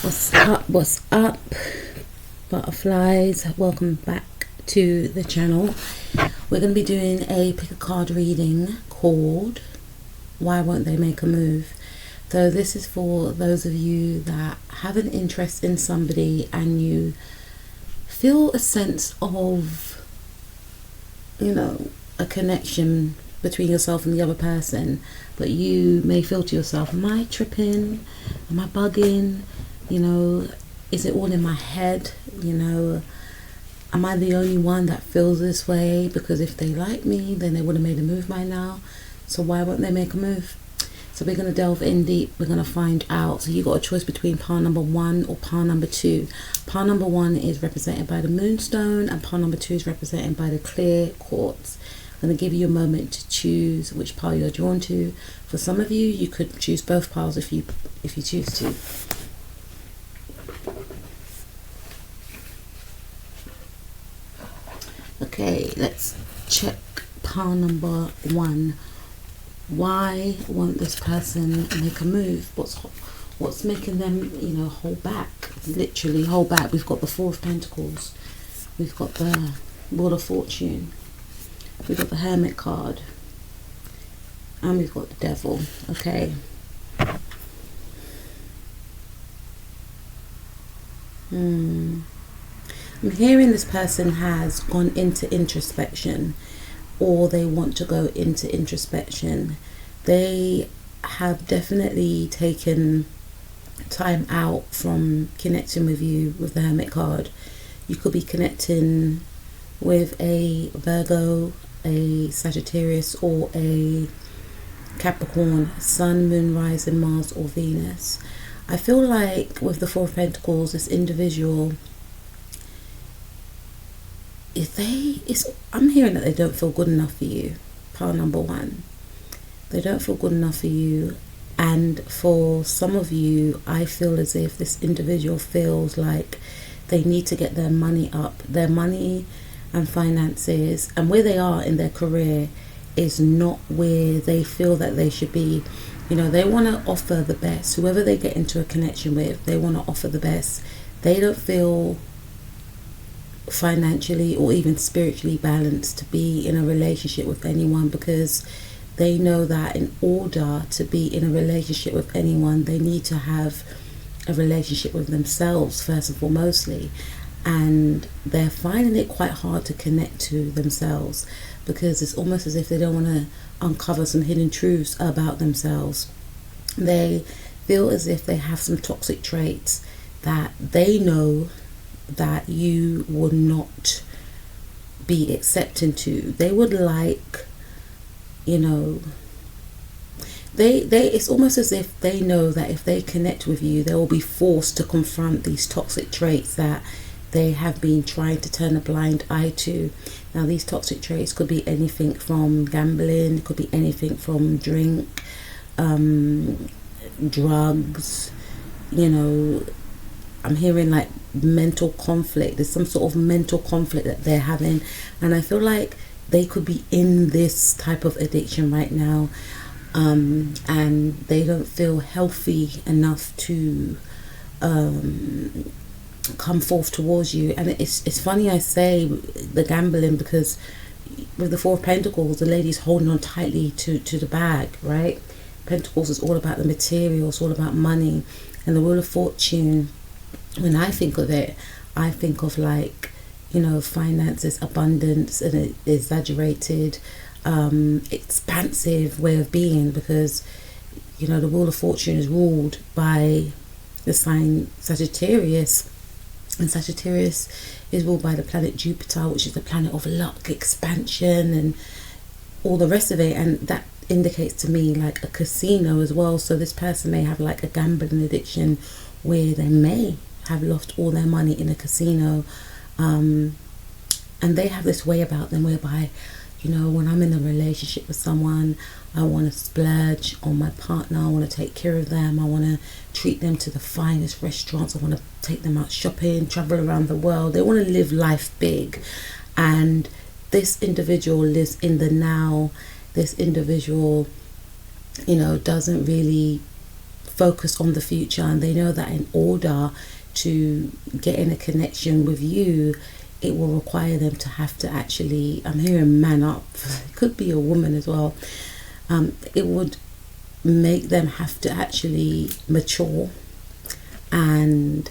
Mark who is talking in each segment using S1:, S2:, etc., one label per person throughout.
S1: What's up, butterflies? Welcome back to the channel. We're going to be doing a pick a card reading called Why Won't They Make a Move? So this is for those of you that have an interest in somebody and you feel a sense of, a connection between yourself and the other person, but you may feel to yourself, am I tripping? Am I bugging? Is it all in my head? Am I the only one that feels this way? Because if they like me, then they would have made a move by now. So why won't they make a move? So we're going to delve in deep. We're going to find out. So you got a choice between pile number 1 or pile number 2. Pile number 1 is represented by the moonstone, and pile number 2 is represented by the clear quartz. I'm going to give you a moment to choose which pile you're drawn to. For some of you, you could choose both piles if you choose to. Okay, let's check pile number 1. Why won't this person make a move? What's making them, hold back? Literally hold back. We've got the Four of Pentacles. We've got the Wheel of Fortune. We've got the Hermit card. And we've got the Devil. Okay. I'm hearing this person has gone into introspection, or they want to go into introspection. They have definitely taken time out from connecting with you with the Hermit card. You could be connecting with a Virgo, a Sagittarius, or a Capricorn, Sun, Moon, Rising, Mars, or Venus. I feel like with the Four of Pentacles, this individual, I'm hearing that they don't feel good enough for you. Pile number 1. They don't feel good enough for you. And for some of you, I feel as if this individual feels like they need to get their money up. Their money and finances and where they are in their career is not where they feel that they should be. They want to offer the best. Whoever they get into a connection with, they want to offer the best. They don't feel financially or even spiritually balanced to be in a relationship with anyone, because they know that in order to be in a relationship with anyone, they need to have a relationship with themselves first and foremostly. And they're finding it quite hard to connect to themselves, because it's almost as if they don't want to uncover some hidden truths about themselves. They feel as if they have some toxic traits that they know that you would not be accepting to. They would like, it's almost as if they know that if they connect with you, they will be forced to confront these toxic traits that they have been trying to turn a blind eye to. Now, these toxic traits could be anything from gambling, it could be anything from drink, drugs, I'm hearing like mental conflict. There's some sort of mental conflict that they're having, and I feel like they could be in this type of addiction right now, and they don't feel healthy enough to come forth towards you. And it's funny I say the gambling, because with the Four of Pentacles, the lady's holding on tightly to the bag, right? Pentacles is all about the material, it's all about money. And the Wheel of Fortune, when I think of it, I think of like, finances, abundance, and an exaggerated, expansive way of being, because, the Wheel of Fortune is ruled by the sign Sagittarius, and Sagittarius is ruled by the planet Jupiter, which is the planet of luck, expansion, and all the rest of it. And that indicates to me like a casino as well. So this person may have like a gambling addiction where they may have lost all their money in a casino, and they have this way about them whereby, when I'm in a relationship with someone, I want to splurge on my partner, I want to take care of them, I want to treat them to the finest restaurants, I want to take them out shopping, travel around the world. They want to live life big, and this individual lives in the now. This individual, doesn't really focused on the future, and they know that in order to get in a connection with you, it will require them to have to actually, I'm hearing man up, it could be a woman as well, it would make them have to actually mature, and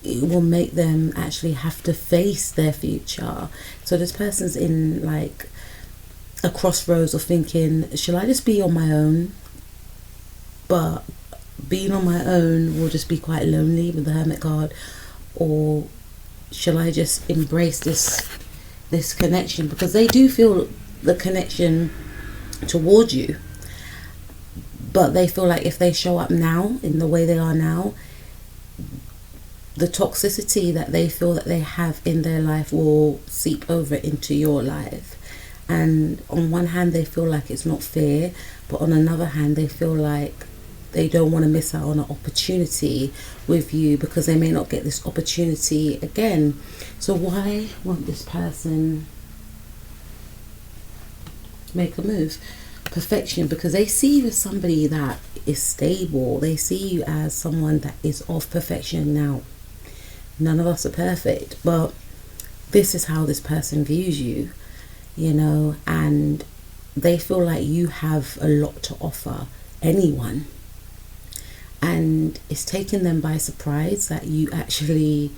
S1: it will make them actually have to face their future. So this person's in like a crossroads of thinking, shall I just be on my own? But being on my own will just be quite lonely with the Hermit card, or shall I just embrace this connection? Because they do feel the connection towards you, but they feel like if they show up now in the way they are now, the toxicity that they feel that they have in their life will seep over into your life. And on one hand they feel like it's not fair, but on another hand they feel like they don't want to miss out on an opportunity with you, because they may not get this opportunity again. So why won't this person make a move? Perfection, because they see you as somebody that is stable. They see you as someone that is of perfection. Now, none of us are perfect, but this is how this person views you, you know, and they feel like you have a lot to offer anyone. And it's taken them by surprise that you actually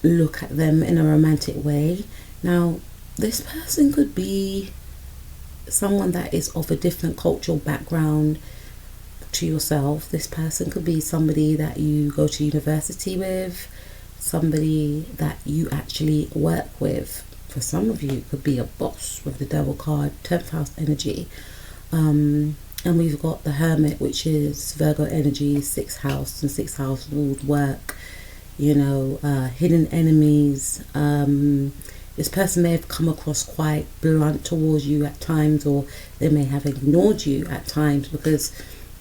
S1: look at them in a romantic way. Now, this person could be someone that is of a different cultural background to yourself. This person could be somebody that you go to university with, somebody that you actually work with. For some of you, it could be a boss with the Devil card, 10th house energy. And we've got the Hermit, which is Virgo energy, 6th house, and 6th house ruled work, you know, hidden enemies. This person may have come across quite blunt towards you at times, or they may have ignored you at times, because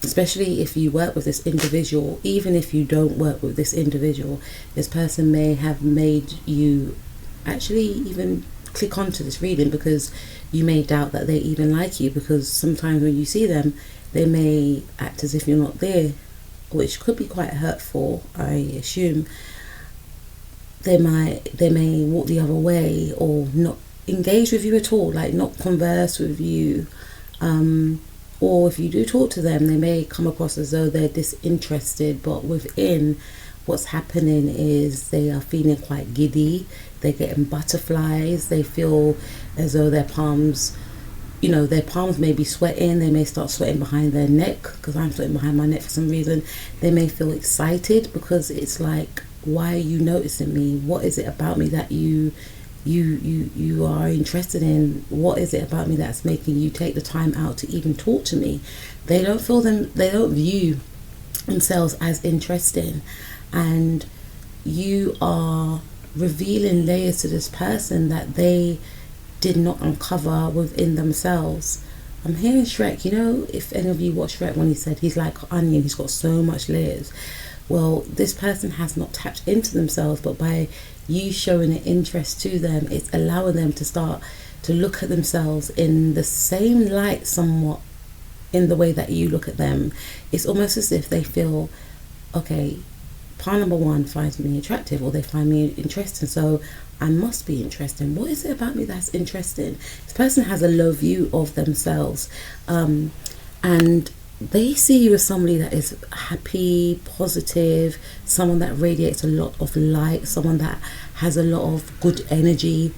S1: especially if you work with this individual, even if you don't work with this individual, this person may have made you actually even click onto this reading, because you may doubt that they even like you, because sometimes when you see them they may act as if you're not there, which could be quite hurtful. I assume they may walk the other way, or not engage with you at all, like not converse with you, or if you do talk to them, they may come across as though they're disinterested, but within, what's happening is they are feeling quite giddy. They're getting butterflies. They feel as though their palms, you know, their palms may be sweating. They may start sweating behind their neck, because I'm sweating behind my neck for some reason. They may feel excited, because it's like, why are you noticing me? What is it about me that you are interested in? What is it about me that's making you take the time out to even talk to me? They don't view themselves as interesting, and you are revealing layers to this person that they did not uncover within themselves. I'm hearing Shrek. You know, if any of you watch Shrek, when he said he's like onion, he's got so much layers. Well, this person has not tapped into themselves, but by you showing an interest to them, it's allowing them to start to look at themselves in the same light, somewhat in the way that you look at them. It's almost as if they feel, okay, part number one finds me attractive, or they find me interesting, so I must be interesting. What is it about me that's interesting? This person has a low view of themselves, and they see you as somebody that is happy, positive, someone that radiates a lot of light, someone that has a lot of good energy,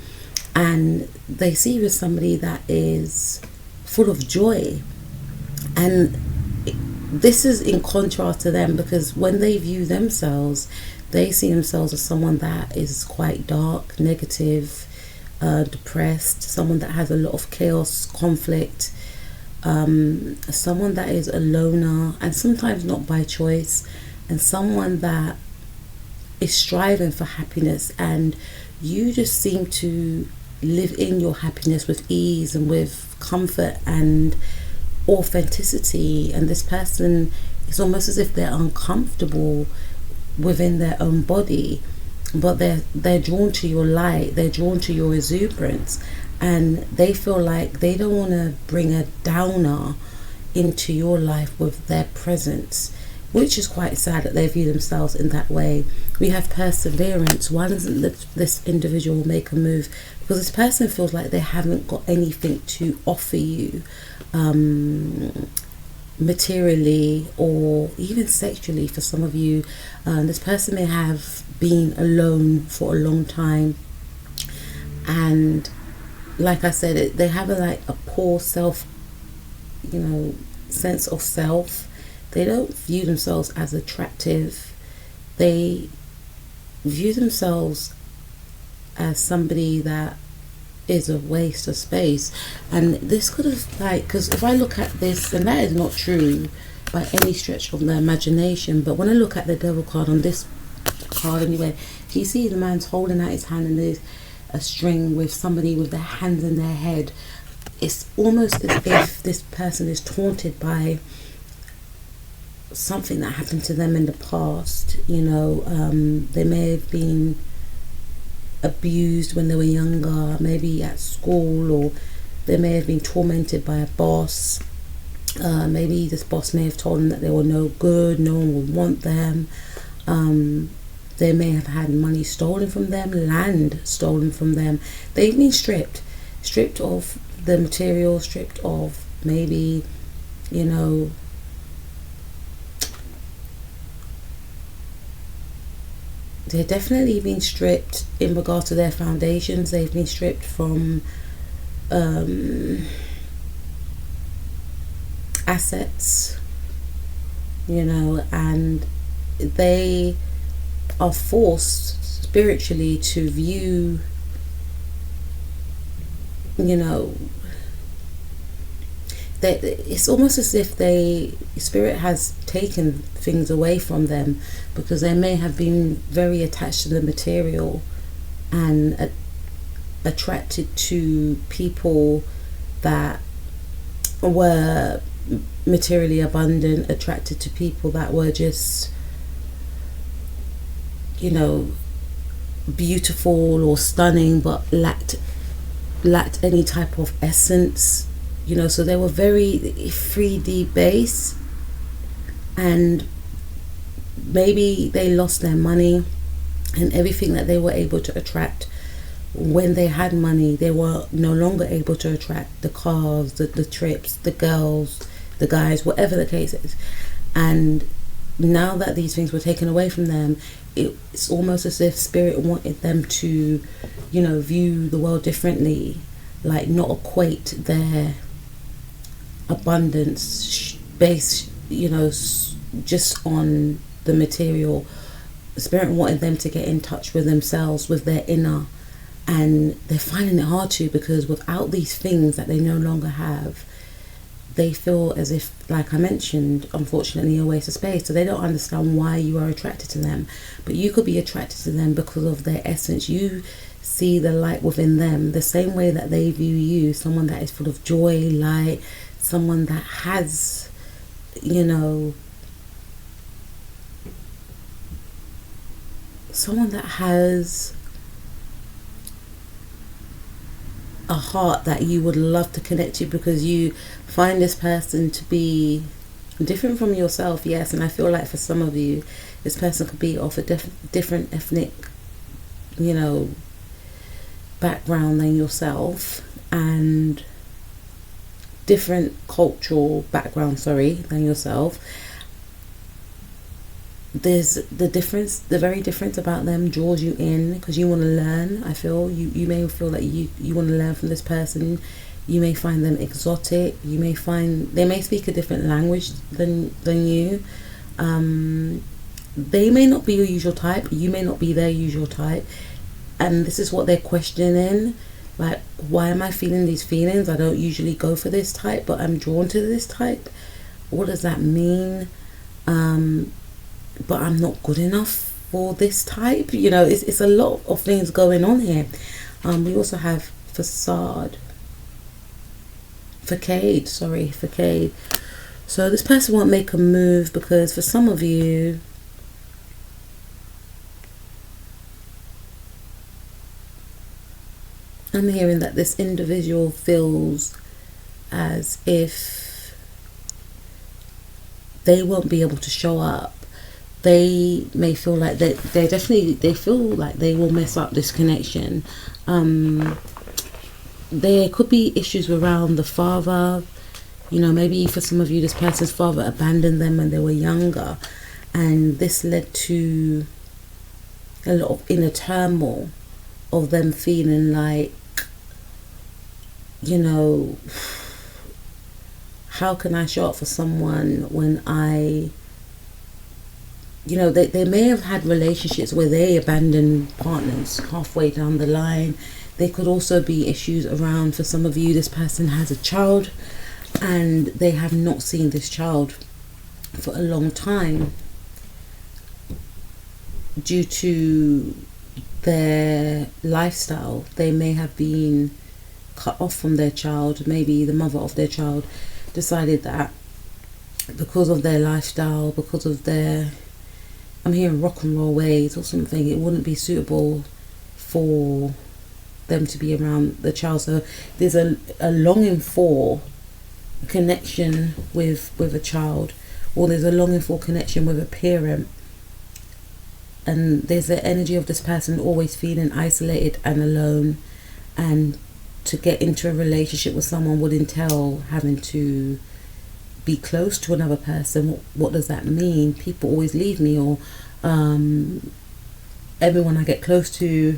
S1: and they see you as somebody that is full of joy. And this is in contrast to them, because when they view themselves, they see themselves as someone that is quite dark, negative, depressed, someone that has a lot of chaos, conflict, someone that is a loner, and sometimes not by choice, and someone that is striving for happiness, and you just seem to live in your happiness with ease and with comfort and authenticity. And this person, it's almost as if they're uncomfortable within their own body, but they're drawn to your light, they're drawn to your exuberance, and they feel like they don't want to bring a downer into your life with their presence, which is quite sad that they view themselves in that way. We have perseverance. Why doesn't this individual make a move? Because this person feels like they haven't got anything to offer you, materially or even sexually. For some of you, this person may have been alone for a long time, and like I said, they have a poor self, sense of self. They don't view themselves as attractive. They view themselves as somebody that is a waste of space. And this could have, because if I look at this, and that is not true by any stretch of the imagination, but when I look at the devil card on this card anyway, you see the man's holding out his hand and there's a string with somebody with their hands in their head. It's almost as if this person is taunted by something that happened to them in the past. They may have been abused when they were younger, maybe at school, or they may have been tormented by a boss. Maybe this boss may have told them that they were no good, no one would want them. They may have had money stolen from them, land stolen from them. They've been stripped of the material, stripped of maybe, they've definitely been stripped in regard to their foundations. They've been stripped from assets, and they are forced spiritually to view, that it's almost as if spirit has taken things away from them, because they may have been very attached to the material and attracted to people that were materially abundant, attracted to people that were just beautiful or stunning, but lacked any type of essence. So they were very 3D based, and maybe they lost their money and everything that they were able to attract when they had money. They were no longer able to attract the cars, the trips, the girls, the guys, whatever the case is. And now that these things were taken away from them, it's almost as if spirit wanted them to, view the world differently, not equate their abundance based, just on the material. Spirit wanted them to get in touch with themselves, with their inner, and they're finding it hard to, because without these things that they no longer have, they feel as if, like I mentioned, unfortunately, a waste of space. So they don't understand why you are attracted to them, but you could be attracted to them because of their essence. You see the light within them the same way that they view you, someone that is full of joy, light, someone that has, someone that has a heart that you would love to connect to, because you find this person to be different from yourself. Yes, and I feel like for some of you, this person could be of a different ethnic, background than yourself, and different cultural background, than yourself. There's the very difference about them draws you in, because you want to learn. I feel you may feel that you want to learn from this person. You may find them exotic. You may find they may speak a different language than you. They may not be your usual type. You may not be their usual type, and this is what they're questioning. Why am I feeling these feelings? I don't usually go for this type, but I'm drawn to this type. What does that mean? But I'm not good enough for this type. It's a lot of things going on here. We also have facade. Facade. So this person won't make a move, because for some of you, I'm hearing that this individual feels as if they won't be able to show up. They may feel like they feel like they will mess up this connection. There could be issues around the father. Maybe for some of you, this person's father abandoned them when they were younger, and this led to a lot of inner turmoil of them feeling like, how can I show up for someone when they may have had relationships where they abandoned partners halfway down the line. There could also be issues around, for some of you, this person has a child and they have not seen this child for a long time due to their lifestyle. They may have been cut off from their child. Maybe the mother of their child decided that because of their lifestyle, because of their, I'm hearing rock and roll ways or something, it wouldn't be suitable for them to be around the child. So there's a longing for connection with a child, or there's a longing for connection with a parent, and there's the energy of this person always feeling isolated and alone, and to get into a relationship with someone would entail having to be close to another person. What does that mean? People always leave me, or everyone I get close to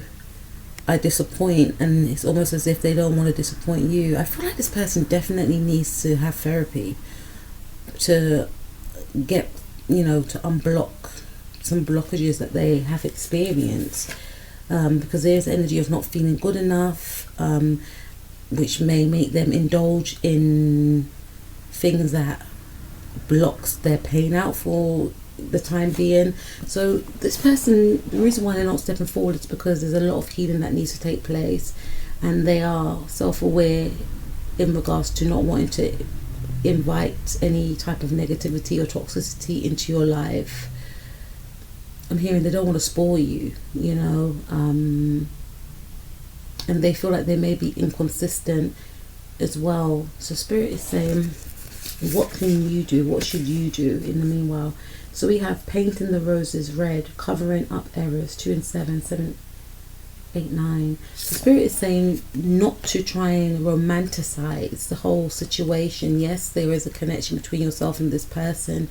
S1: I disappoint, and it's almost as if they don't want to disappoint you. I feel like this person definitely needs to have therapy to get, to unblock some blockages that they have experienced, because there's energy of not feeling good enough, which may make them indulge in things that blocks their pain out for the time being. So this person, the reason why they're not stepping forward is because there's a lot of healing that needs to take place, and they are self-aware in regards to not wanting to invite any type of negativity or toxicity into your life. I'm hearing they don't want to spoil you, and they feel like they may be inconsistent as well. So Spirit is saying, what can you do? What should you do in the meanwhile? So we have painting the roses red, covering up errors, 2 and 7, 7, 8, 9. So Spirit is saying not to try and romanticize the whole situation. Yes, there is a connection between yourself and this person,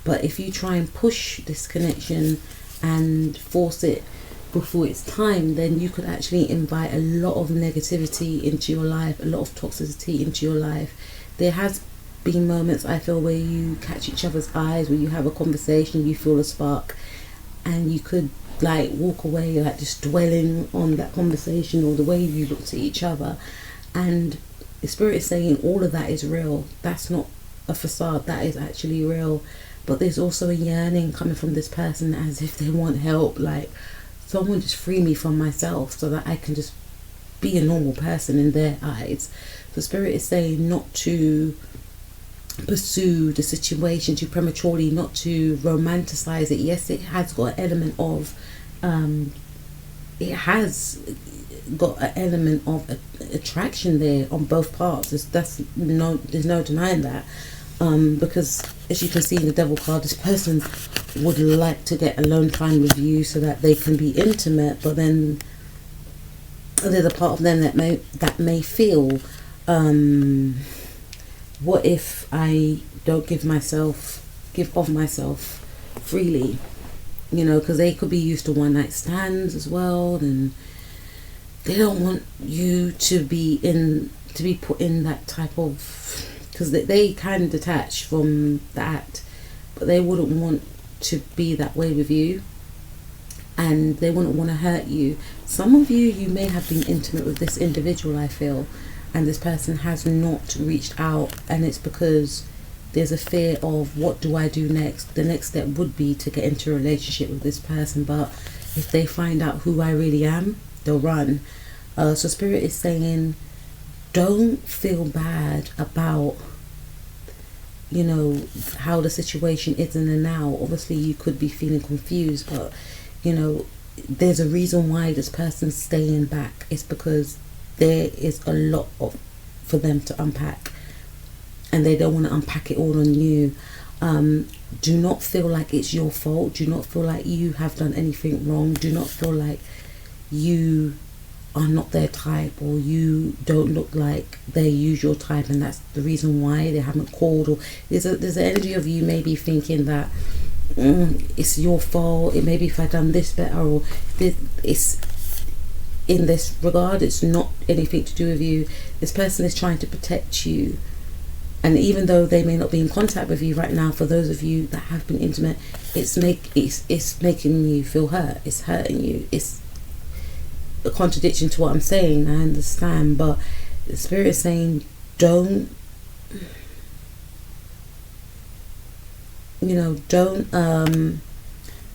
S1: but if you try and push this connection and force it before it's time, then you could actually invite a lot of negativity into your life, a lot of toxicity into your life. There has been moments, I feel, where you catch each other's eyes, where you have a conversation, you feel a spark, and you could walk away just dwelling on that conversation or the way you looked at each other. And the Spirit is saying all of that is real. That's not a facade, that is actually real. But there's also a yearning coming from this person, as if they want help, someone just free me from myself so that I can just be a normal person in their eyes. The Spirit is saying not to pursue the situation too prematurely, not to romanticize it. Yes, it has got an element of attraction there on both parts. There's no denying that, because as you can see in the Devil card, this person would like to get alone time with you so that they can be intimate, but then there's a part of them that may feel, what if I don't give of myself freely, because they could be used to one night stands as well, and they don't want you to be put in that type of, because they kind of detach from that, but they wouldn't want to be that way with you, and they wouldn't want to hurt you. Some of you may have been intimate with this individual, I feel, and this person has not reached out, and it's because there's a fear of, what do I do next? The next step would be to get into a relationship with this person, but if they find out who I really am, they'll run. So Spirit is saying, don't feel bad about how the situation is in the now. Obviously you could be feeling confused, but there's a reason why this person's staying back. It's because there is a lot for them to unpack, and they don't want to unpack it all on you. Do not feel like it's your fault. Do not feel like you have done anything wrong. Do not feel like you are not their type, or you don't look like their usual type, and that's the reason why they haven't called. Or there's an energy of you maybe thinking that it's your fault. It maybe if I done this better, or it's in this regard, it's not anything to do with you. This person is trying to protect you, and even though they may not be in contact with you right now, for those of you that have been intimate, it's making you feel hurt. It's hurting you. It's a contradiction to what I'm saying, I understand, but the spirit is saying don't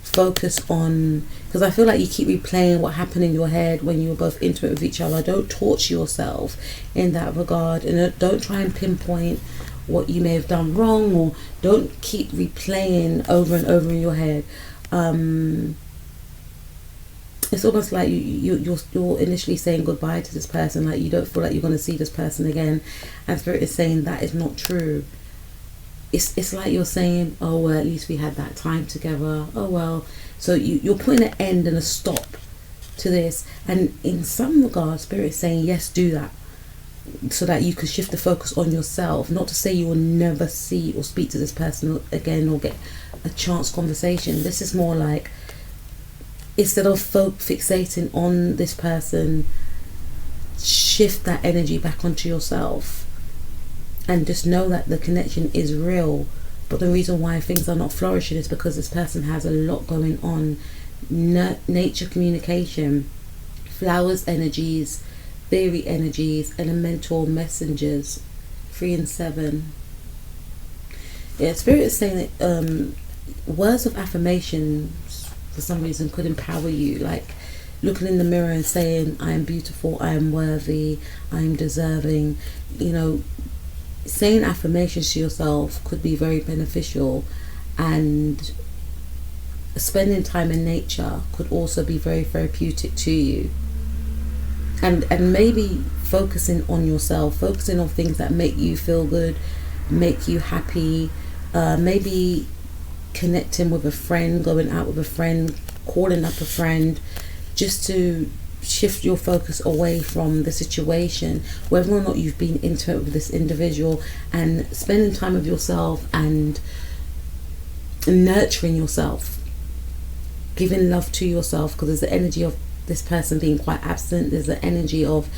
S1: focus on, because I feel like you keep replaying what happened in your head when you were both intimate with each other. Don't torture yourself in that regard, and don't try and pinpoint what you may have done wrong, or don't keep replaying over and over in your head. It's almost like you're initially saying goodbye to this person, like you don't feel like you're going to see this person again, and spirit is saying that is not true. It's like you're saying, oh well, at least we had that time together, oh well. So you're putting an end and a stop to this, and in some regard spirit is saying yes, do that, so that you can shift the focus on yourself. Not to say you will never see or speak to this person again or get a chance conversation. This is more like, instead of fixating on this person, shift that energy back onto yourself, and just know that the connection is real. But the reason why things are not flourishing is because this person has a lot going on. Nature communication, flowers energies, fairy energies, elemental messengers, 3 and 7. Yeah, spirit is saying that words of affirmation for some reason could empower you, like looking in the mirror and saying, I am beautiful, I am worthy, I am deserving. Saying affirmations to yourself could be very beneficial, and spending time in nature could also be very therapeutic to you. And maybe focusing on yourself, focusing on things that make you feel good, make you happy, maybe connecting with a friend, going out with a friend, calling up a friend, just to shift your focus away from the situation, whether or not you've been intimate with this individual, and spending time with yourself and nurturing yourself, giving love to yourself, because there's the energy of this person being quite absent. There's the energy of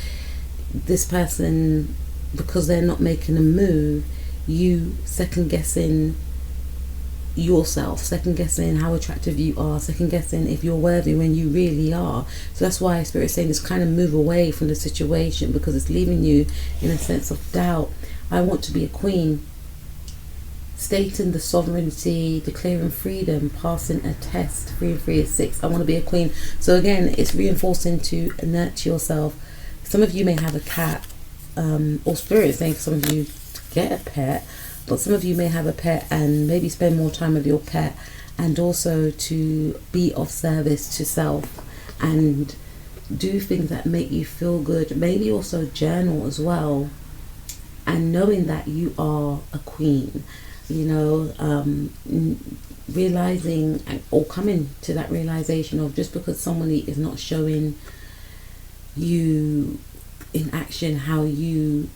S1: this person, because they're not making a move, you second guessing yourself, second guessing how attractive you are, second guessing if you're worthy when you really are. So that's why spirit is saying this kind of move away from the situation, because it's leaving you in a sense of doubt. I want to be a queen, stating the sovereignty, declaring freedom, passing a test. 3 and 3 is 6. I want to be a queen. So again, it's reinforcing to nurture yourself. Some of you may have a cat, or spirit is saying for some of you to get a pet, but some of you may have a pet and maybe spend more time with your pet, and also to be of service to self and do things that make you feel good. Maybe also journal as well, and knowing that you are a queen, realizing or coming to that realization of, just because somebody is not showing you in action how you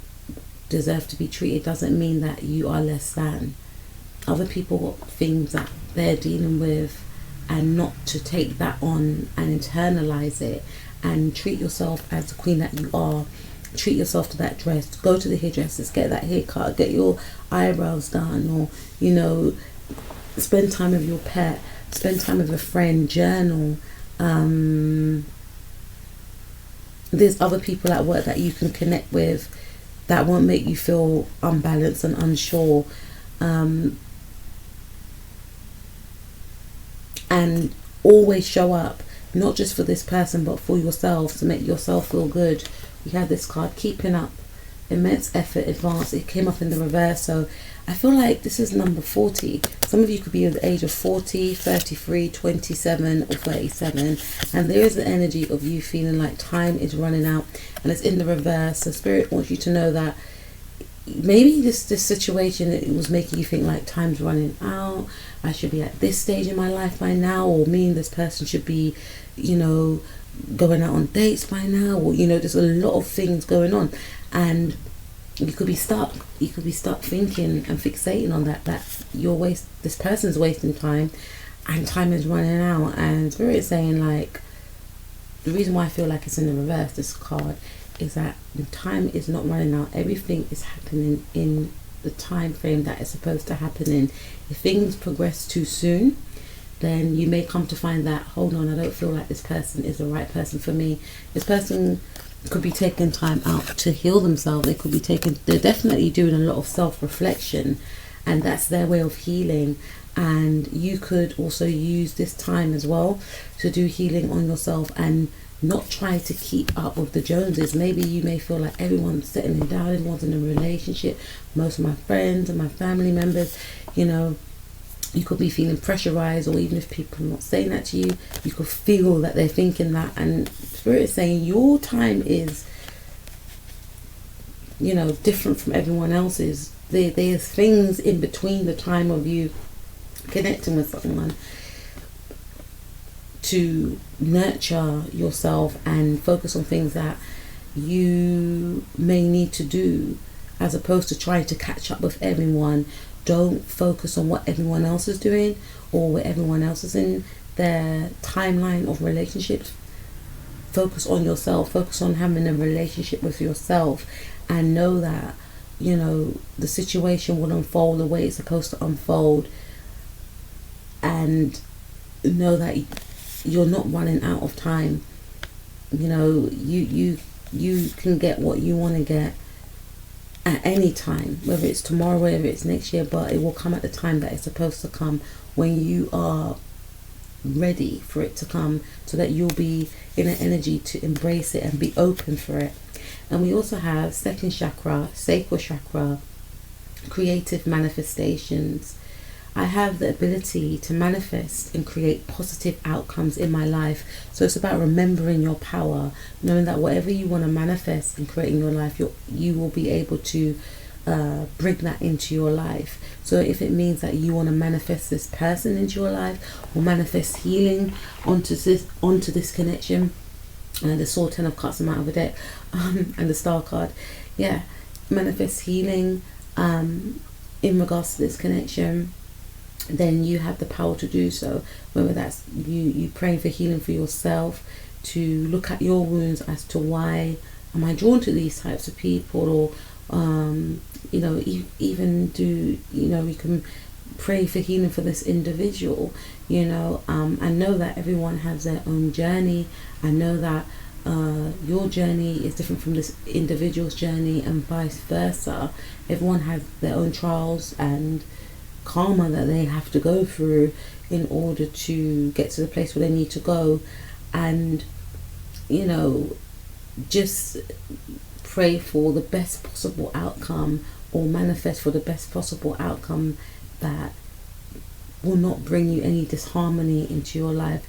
S1: deserve to be treated, doesn't mean that you are less than. Other people got things that they're dealing with, and not to take that on and internalize it, and treat yourself as the queen that you are. Treat yourself to that dress, go to the hairdressers, get that haircut, get your eyebrows done, or spend time with your pet, spend time with a friend, journal. There's other people at work that you can connect with that won't make you feel unbalanced and unsure, and always show up, not just for this person but for yourself, to make yourself feel good. We have this card, keeping up, immense effort, advance. It came up in the reverse, so I feel like this is number 40. Some of you could be at the age of 40, 33, 27 or 37, and there is the energy of you feeling like time is running out, and it's in the reverse. So spirit wants you to know that maybe this situation, it was making you think like time's running out, I should be at this stage in my life by now, or me and this person should be, you know, going out on dates by now, or you know, there's a lot of things going on, and you could be stuck thinking and fixating on that this person's wasting time, and time is running out. And Spirit is saying, like, the reason why I feel like it's in the reverse, this card, is that the time is not running out. Everything is happening in the time frame that it's supposed to happen in. If things progress too soon, then you may come to find that, hold on, I don't feel like this person is the right person for me. This person could be taking time out to heal themselves. They're definitely doing a lot of self-reflection, and that's their way of healing. And you could also use this time as well to do healing on yourself and not try to keep up with the Joneses. Maybe you may feel like everyone's settling down, everyone's in a relationship, most of my friends and my family members, you know, you could be feeling pressurized, or even if people are not saying that to you, you could feel that they're thinking that. And Spirit is saying your time is, you know, different from everyone else's. There's things in between the time of you connecting with someone to nurture yourself and focus on things that you may need to do, as opposed to trying to catch up with everyone. Don't focus on what everyone else is doing or where everyone else is in their timeline of relationships. Focus on yourself. Focus on having a relationship with yourself, and know that, you know, the situation will unfold the way it's supposed to unfold, and know that you're not running out of time. You know, you can get what you want to get at any time, whether it's tomorrow, whether it's next year, but it will come at the time that it's supposed to come, when you are ready for it to come, so that you'll be in an energy to embrace it and be open for it. And we also have second chakra, sacral chakra, creative manifestations. I have the ability to manifest and create positive outcomes in my life. So it's about remembering your power, knowing that whatever you want to manifest and create in your life, you will be able to bring that into your life. So if it means that you want to manifest this person into your life, or manifest healing onto this connection, and the Sword, Ten of Cups come out of the deck, and the Star card, yeah, manifest healing in regards to this connection, then you have the power to do so. Whether that's you praying for healing for yourself, to look at your wounds as to why am I drawn to these types of people, or you know, even do, you know, you can pray for healing for this individual, you know. I know that everyone has their own journey. I know that your journey is different from this individual's journey, and vice versa. Everyone has their own trials and karma that they have to go through in order to get to the place where they need to go. And, you know, just pray for the best possible outcome, or manifest for the best possible outcome that will not bring you any disharmony into your life.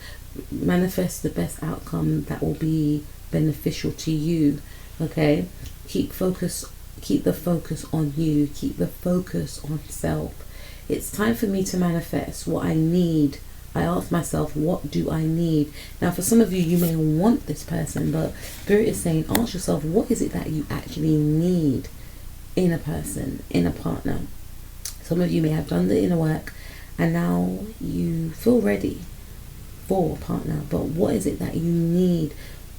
S1: Manifest the best outcome that will be beneficial to you. Okay, keep the focus on you, keep the focus on self. It's time for me to manifest what I need. I ask myself, what do I need? Now, for some of you, you may want this person, but Spirit is saying, ask yourself, what is it that you actually need in a person, in a partner? Some of you may have done the inner work, and now you feel ready for a partner, but what is it that you need?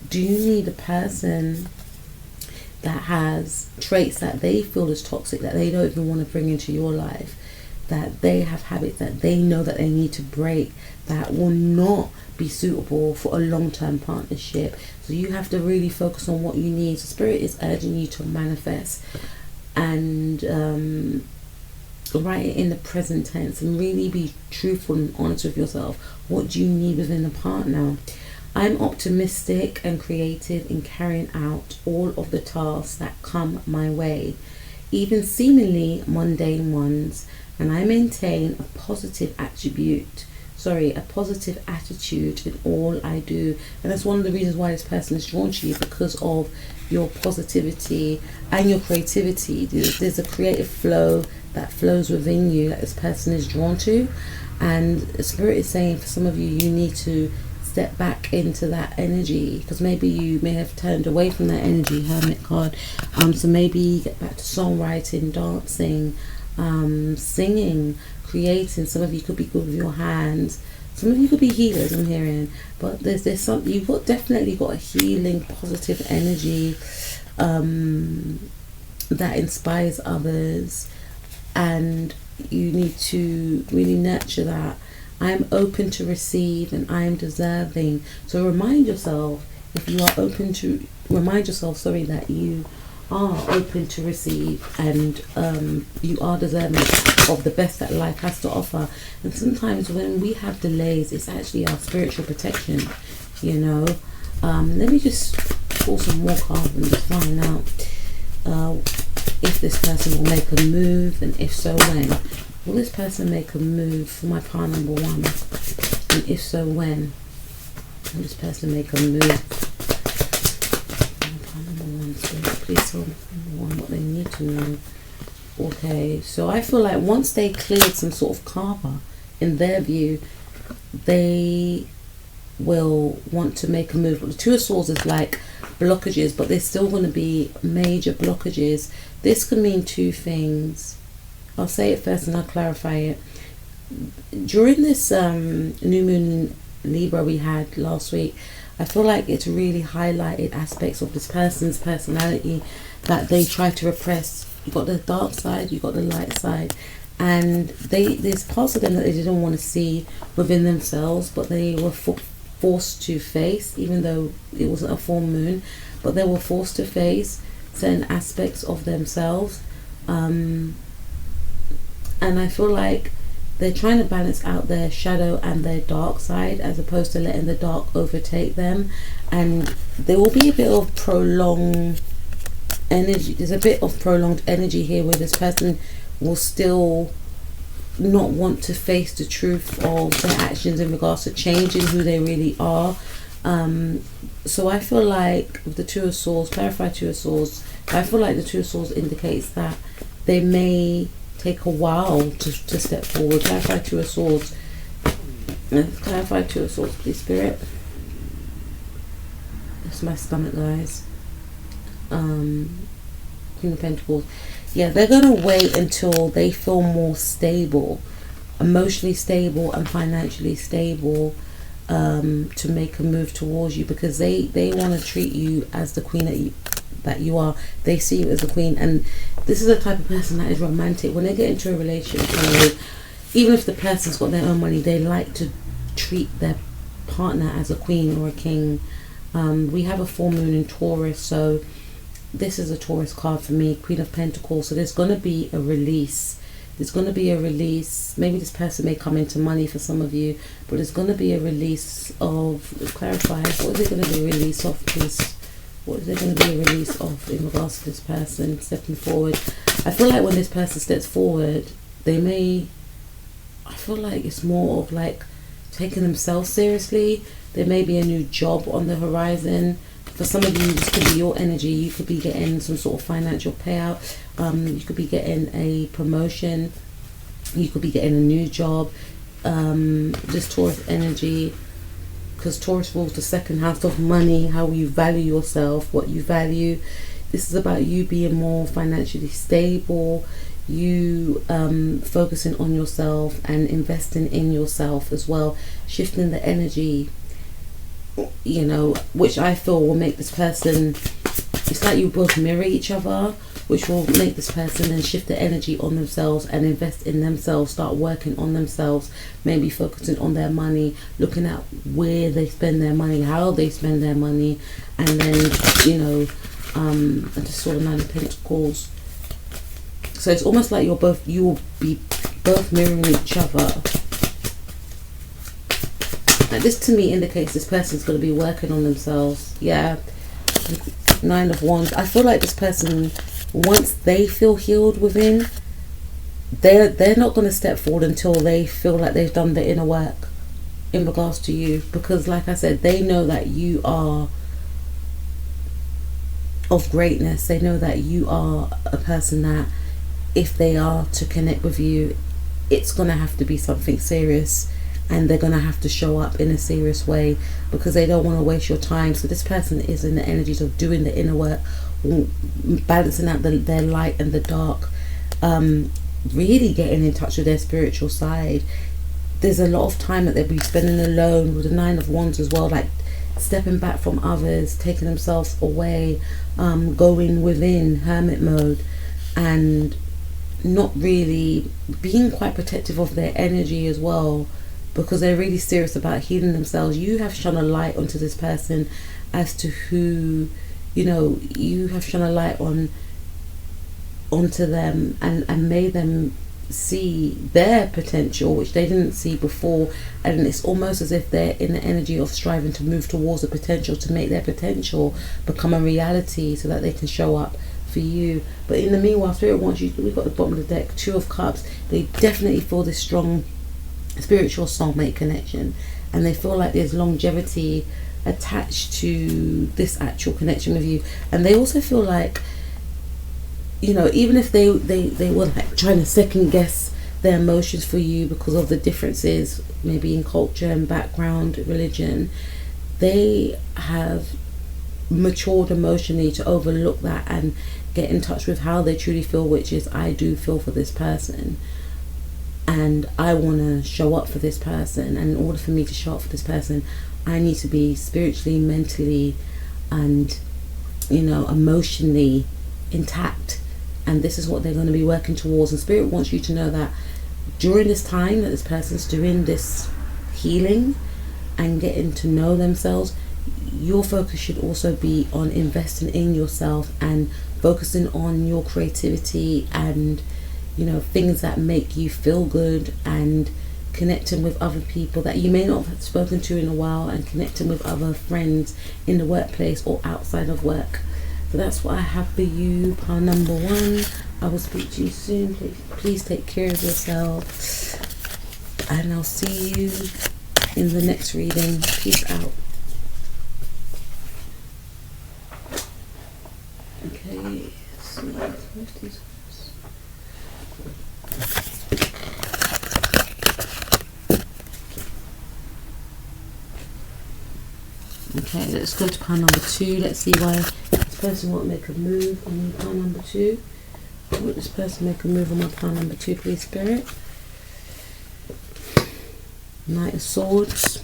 S1: Do you need a person that has traits that they feel is toxic, that they don't even want to bring into your life, that they have habits that they know that they need to break, that will not be suitable for a long-term partnership? So you have to really focus on what you need. So Spirit is urging you to manifest and write it in the present tense, and really be truthful and honest with yourself. What do you need within a partner? I'm optimistic and creative in carrying out all of the tasks that come my way, even seemingly mundane ones, and I maintain a positive attitude a positive attitude in all I do. And that's one of the reasons why this person is drawn to you, because of your positivity and your creativity. There's a creative flow that flows within you that this person is drawn to. And Spirit is saying, for some of you, you need to step back into that energy, because maybe you may have turned away from that energy. Hermit card. So maybe get back to songwriting, dancing, singing, creating. Some of you could be good with your hands. Some of you could be healers, I'm hearing. But there's something, you've definitely got a healing, positive energy that inspires others, and you need to really nurture that. I am open to receive and I am deserving. So remind yourself, if you are open to, remind yourself, that you are open to receive, and you are deserving of the best that life has to offer. And sometimes when we have delays, it's actually our spiritual protection, Let me just pull some more cards and just find out if this person will make a move, and if so, when. Will this person make a move for my pile number 1? And if so, when? Will this person make a move? Pile number 1, Spirit, please tell me what they need to know. Okay, so I feel like once they cleared some sort of karma, in their view, they will want to make a move. But the Two of Swords is like blockages, but there's still going to be major blockages. This could mean two things. I'll say it first and I'll clarify it. During this new moon Libra we had last week, I feel like it's really highlighted aspects of this person's personality that they try to repress. You got the dark side, you got the light side, and there's parts of them that they didn't want to see within themselves, but they were forced to face, even though it wasn't a full moon, but they were forced to face certain aspects of themselves. And I feel like they're trying to balance out their shadow and their dark side, as opposed to letting the dark overtake them. And there will be a bit of prolonged energy. There's a bit of prolonged energy here where this person will still not want to face the truth of their actions in regards to changing who they really are. So I feel like with the Two of Swords, clarify Two of Swords, I feel like the Two of Swords indicates that they may take a while to step forward. Clarify Two of Swords. Clarify Two of Swords, please, Spirit. That's my stomach, guys. Queen of Pentacles. Yeah, they're going to wait until they feel more stable, emotionally stable and financially stable, to make a move towards you, because they want to treat you as the queen that you are. They see you as a queen, and this is the type of person that is romantic. When they get into a relationship, even if the person's got their own money, they like to treat their partner as a queen or a king. We have a full moon in Taurus, so this is a Taurus card for me, Queen of Pentacles. So there's going to be a release. There's going to be a release. Maybe this person may come into money for some of you, but there's going to be a release of, clarify, what is it going to be a release of, please? What is there going to be a release of in regards to this person stepping forward? I feel like when this person steps forward, I feel like it's more of like taking themselves seriously. There may be a new job on the horizon. For some of you, this could be your energy. You could be getting some sort of financial payout. You could be getting a promotion. You could be getting a new job. This Taurus energy, because Taurus rules the second house of money, how you value yourself, what you value. This is about you being more financially stable, you focusing on yourself and investing in yourself as well, shifting the energy, which I feel will make this person, it's like you both mirror each other, which will make this person then shift the energy on themselves and invest in themselves, start working on themselves, maybe focusing on their money, looking at where they spend their money, how they spend their money, and then, I just saw the Nine of Pentacles. So it's almost like you will be both mirroring each other. Now this to me indicates this person's going to be working on themselves. Yeah. Nine of Wands. I feel like this person, once they feel healed within, they're not going to step forward until they feel like they've done the inner work in regards to you, because like I said, they know that you are of greatness. They know that you are a person that, if they are to connect with you, it's gonna have to be something serious, and they're gonna have to show up in a serious way, because they don't want to waste your time. So this person is in the energies of doing the inner work, balancing out their light and the dark, really getting in touch with their spiritual side. There's a lot of time that they'll be spending alone, with the Nine of Wands as well, like stepping back from others, taking themselves away, going within hermit mode, and not really being quite protective of their energy as well, because they're really serious about healing themselves. You have shone a light onto this person as to who, you have shone a light onto them, and made them see their potential, which they didn't see before. And it's almost as if they're in the energy of striving to move towards the potential, to make their potential become a reality, so that they can show up for you. But in the meanwhile, Spirit wants you, we've got the bottom of the deck, Two of Cups. They definitely feel this strong spiritual soulmate connection, and they feel like there's longevity attached to this actual connection with you. And they also feel like, even if they were like trying to second guess their emotions for you because of the differences maybe in culture and background, religion, they have matured emotionally to overlook that and get in touch with how they truly feel, which is, I do feel for this person, and I want to show up for this person. And in order for me to show up for this person, I need to be spiritually, mentally, and emotionally intact. And this is what they're going to be working towards. And Spirit wants you to know that during this time that this person's doing this healing and getting to know themselves, your focus should also be on investing in yourself and focusing on your creativity and things that make you feel good, and connecting with other people that you may not have spoken to in a while, and connecting with other friends in the workplace or outside of work. So that's what I have for you, pile number 1. I will speak to you soon. Please take care of yourself, and I'll see you in the next reading. Peace out. Okay, so where's these? Okay, let's go to pile number 2. Let's see why this person won't make a move on pile number 2. Won't this person make a move on my pile number 2, please, Spirit? Knight of Swords.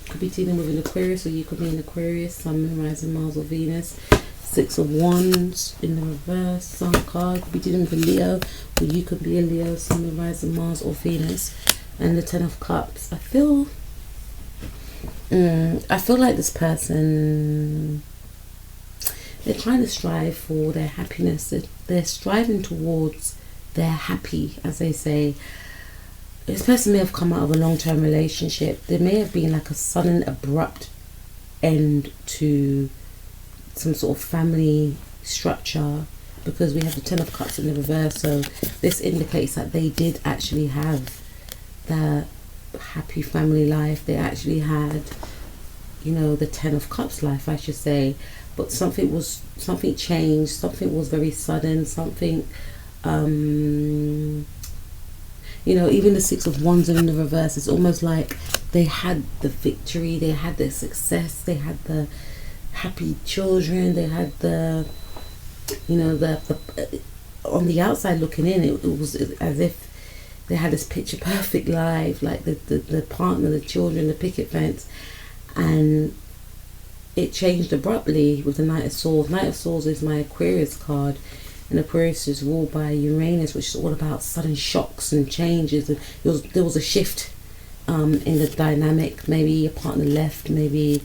S1: Could be dealing with an Aquarius, or you could be an Aquarius, Sun, Moon, Rising, Mars, or Venus. Six of Wands in the reverse, Sun card. Could be dealing with a Leo, or you could be a Leo, Sun, Moon, Rising, Mars, or Venus. And the Ten of Cups. I feel like this person, they're trying to strive for their happiness. They're striving towards their happy, as they say. This person may have come out of a long-term relationship. There may have been like a sudden, abrupt end to some sort of family structure, because we have the Ten of Cups in the reverse. So this indicates that they did actually have that happy family life. They actually had, the Ten of Cups life, I should say. But something changed. Something was very sudden. Something, even the Six of Wands in the reverse, it's almost like they had the victory, they had the success, they had the happy children, they had the on the outside looking in, it was as if they had this picture perfect life, like the partner, the children, the picket fence, and it changed abruptly with the Knight of Swords. Knight of Swords is my Aquarius card, and Aquarius is ruled by Uranus, which is all about sudden shocks and changes. And there was a shift in the dynamic. Maybe a partner left, maybe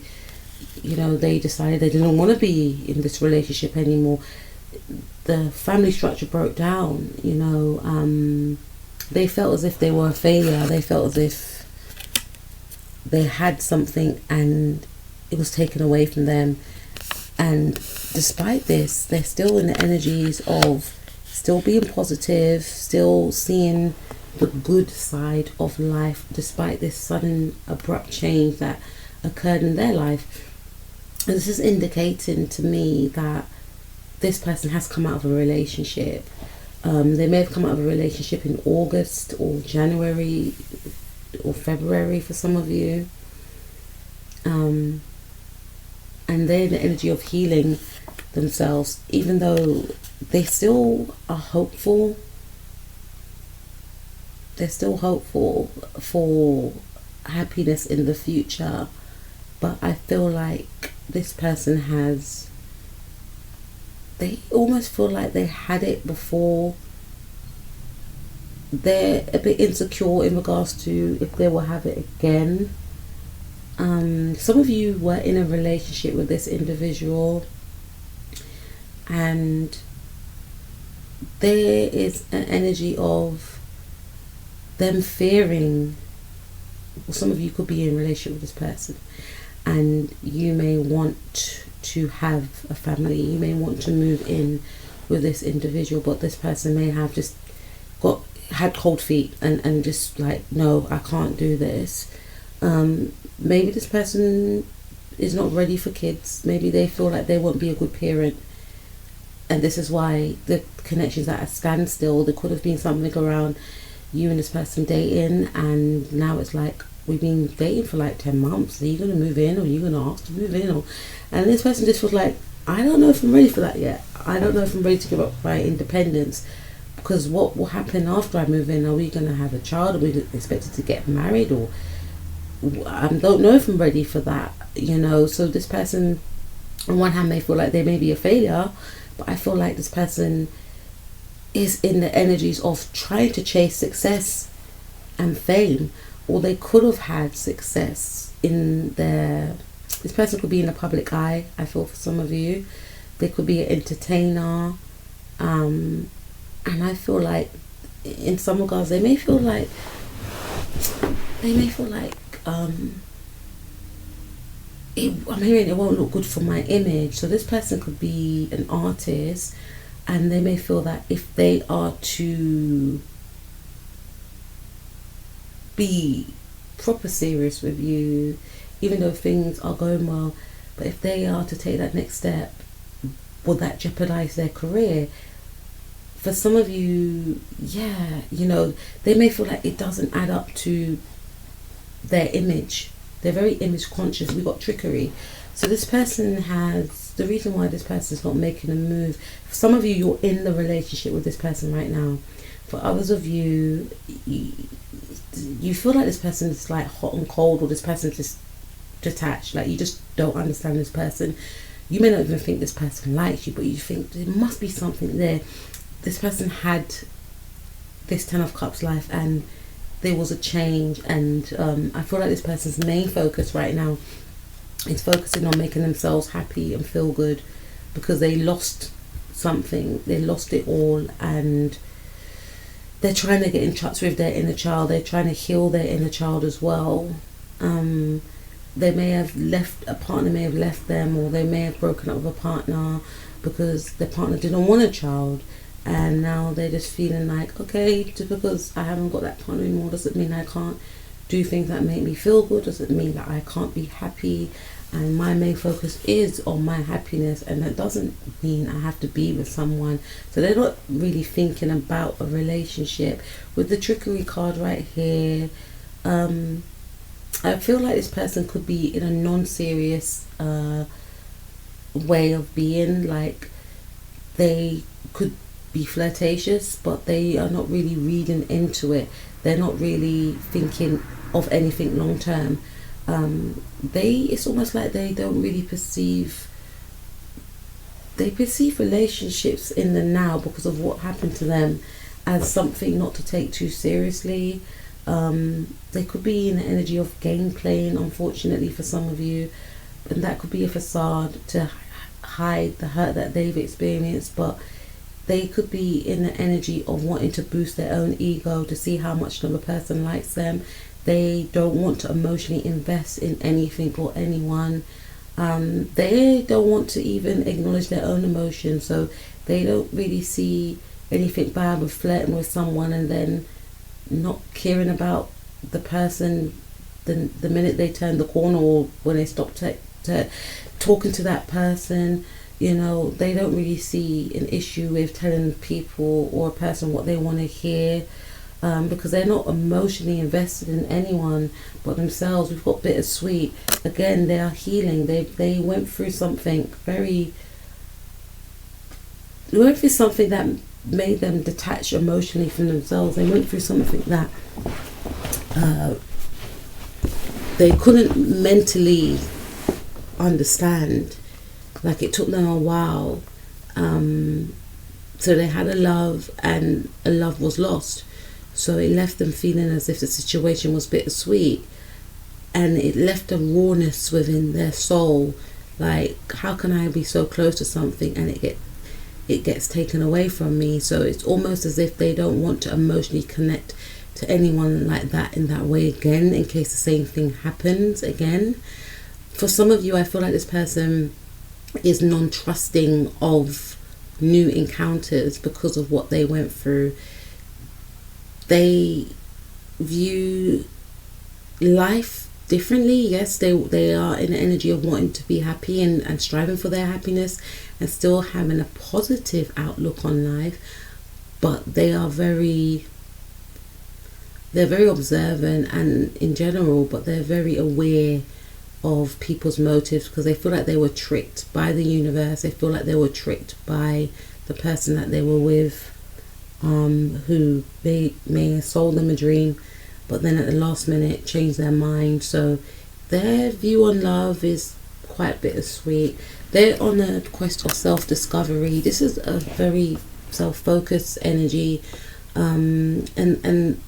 S1: they decided they didn't want to be in this relationship anymore. The family structure broke down. They felt as if they were a failure. They felt as if they had something and it was taken away from them. And despite this, they're still in the energies of still being positive, still seeing the good side of life despite this sudden abrupt change that occurred in their life. And this is indicating to me that this person has come out of a relationship. They may have come out of a relationship in August or January or February for some of you. And they're in the energy of healing themselves, even though they still are hopeful. They're still hopeful for happiness in the future. But I feel like this person they almost feel like they had it before. They're a bit insecure in regards to if they will have it again. Some of you were in a relationship with this individual, and there is an energy of them fearing, well, some of you could be in a relationship with this person, and you may want to have a family, you may want to move in with this individual, but this person may have just had cold feet and just like, no, I can't do this. Maybe this person is not ready for kids. Maybe they feel like they won't be a good parent, and this is why the connection's at a standstill. There could have been something around you and this person dating, and now it's like, we've been dating for like 10 months. Are you going to move in, or are you going to ask to move in? And this person just feels like, I don't know if I'm ready for that yet. I don't know if I'm ready to give up my independence, because what will happen after I move in? Are we going to have a child? Are we expected to get married? Or I don't know if I'm ready for that, So this person, on one hand, may feel like they may be a failure, but I feel like this person is in the energies of trying to chase success and fame, or they could have had success in this person could be in the public eye. I feel for some of you, they could be an entertainer, and I feel like in some regards they may feel like I'm hearing it won't look good for my image. So this person could be an artist, and they may feel that if they are to be proper serious with you, even though things are going well, but if they are to take that next step, will that jeopardize their career? For some of you, they may feel like it doesn't add up to their image. They're very image conscious. We got trickery. So this person the reason why this person is not making a move. For some of you, you're in the relationship with this person right now. For others of you, you feel like this person is like hot and cold, or this person is just detached. Like, you just don't understand this person. You may not even think this person likes you, but you think there must be something there. This person had this 10 of Cups life, and there was a change, and I feel like this person's main focus right now is focusing on making themselves happy and feel good, because they lost something. They lost it all, and they're trying to get in touch with their inner child. They're trying to heal their inner child as well. They may have a partner may have left them, or they may have broken up with a partner because their partner didn't want a child, and now they're just feeling like, okay, just because I haven't got that partner anymore doesn't mean I can't do things that make me feel good, doesn't mean that I can't be happy, and my main focus is on my happiness, and that doesn't mean I have to be with someone. So they're not really thinking about a relationship. With the trickery card right here, I feel like this person could be in a non-serious way of being. Like, they could be flirtatious, but they are not really reading into it. They're not really thinking of anything long term. It's almost like they don't really perceive relationships in the now, because of what happened to them, as something not to take too seriously. They could be in the energy of game playing, unfortunately, for some of you, and that could be a facade to hide the hurt that they've experienced. But they could be in the energy of wanting to boost their own ego to see how much another person likes them. They don't want to emotionally invest in anything or anyone. They don't want to even acknowledge their own emotions, so they don't really see anything bad with flirting with someone and then not caring about the person the minute they turn the corner, or when they stop talking to that person. You know, they don't really see an issue with telling people or a person what they want to hear, because they're not emotionally invested in anyone but themselves. We've got bittersweet. Again, they are healing. They went through something that made them detach emotionally from themselves. They went through something that they couldn't mentally understand. Like, it took them a while. So they had a love, and a love was lost. So it left them feeling as if the situation was bittersweet, and it left a rawness within their soul. Like, how can I be so close to something and it gets taken away from me? So it's almost as if they don't want to emotionally connect to anyone like that in that way again, in case the same thing happens again. For some of you, I feel like this person is non-trusting of new encounters because of what they went through. They view life differently. Yes, they are in the energy of wanting to be happy and striving for their happiness and still having a positive outlook on life, but they're very observant and in general, but they're very aware of people's motives, because they feel like they were tricked by the universe. They feel like they were tricked by the person that they were with, who they may have sold them a dream, but then at the last minute changed their mind. So their view on love is quite bittersweet. They're on a quest of self-discovery. This is a very self-focused energy, and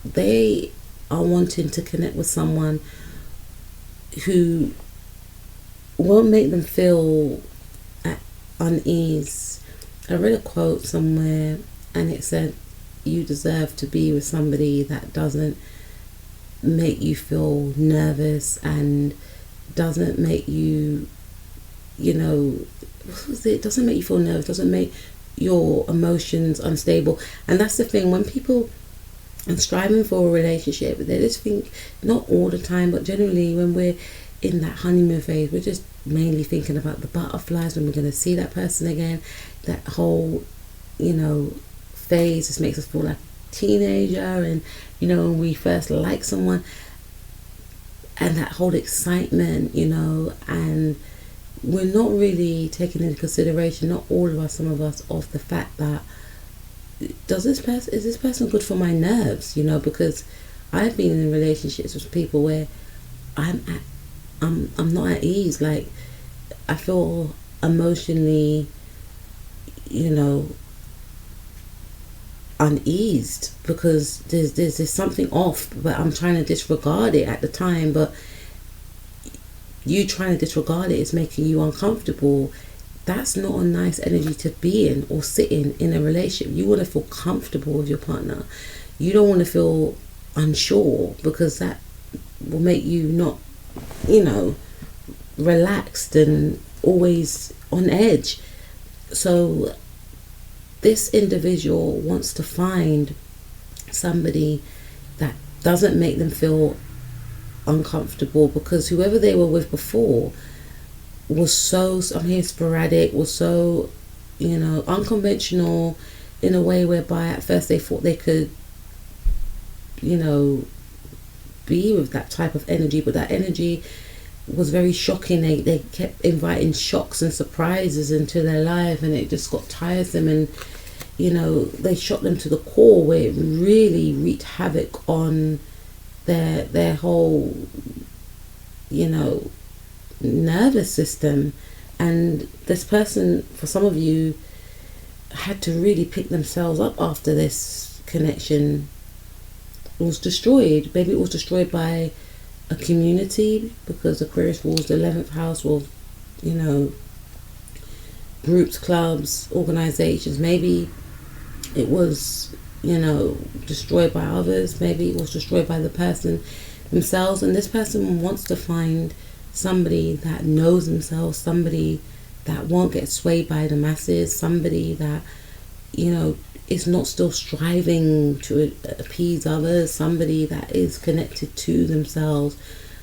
S1: they are wanting to connect with someone who won't make them feel at unease. I read a quote somewhere, and it said, you deserve to be with somebody that doesn't make you feel nervous and doesn't make you, doesn't make you feel nervous, doesn't make your emotions unstable. And that's the thing, when people are striving for a relationship, they just think, not all the time, but generally when we're in that honeymoon phase, we're just mainly thinking about the butterflies, when we're going to see that person again. That whole, phase just makes us feel like a teenager, and when we first like someone, and that whole excitement, and we're not really taking into consideration, not all of us, some of us, of the fact that is this person good for my nerves? Because I've been in relationships with people where I'm not at ease. Like, I feel emotionally, uneased, because there's something off, but I'm trying to disregard it at the time. But you trying to disregard it is making you uncomfortable. That's not a nice energy to be in or sit in a relationship. You want to feel comfortable with your partner. You don't want to feel unsure, because that will make you not, relaxed and always on edge. So this individual wants to find somebody that doesn't make them feel uncomfortable, because whoever they were with before was so, sporadic, was so, unconventional, in a way whereby at first they thought they could, be with that type of energy, but that energy was very shocking. They kept inviting shocks and surprises into their life, and it just got tiresome, and they shot them to the core, where it really wreaked havoc on their whole nervous system. And this person, for some of you, had to really pick themselves up after this connection was destroyed. Maybe it was destroyed by a community, because Aquarius rules the 11th house, or groups, clubs, organizations. Maybe it was destroyed by others. Maybe it was destroyed by the person themselves. And this person wants to find somebody that knows themselves, somebody that won't get swayed by the masses, somebody that is not still striving to appease others, somebody that is connected to themselves,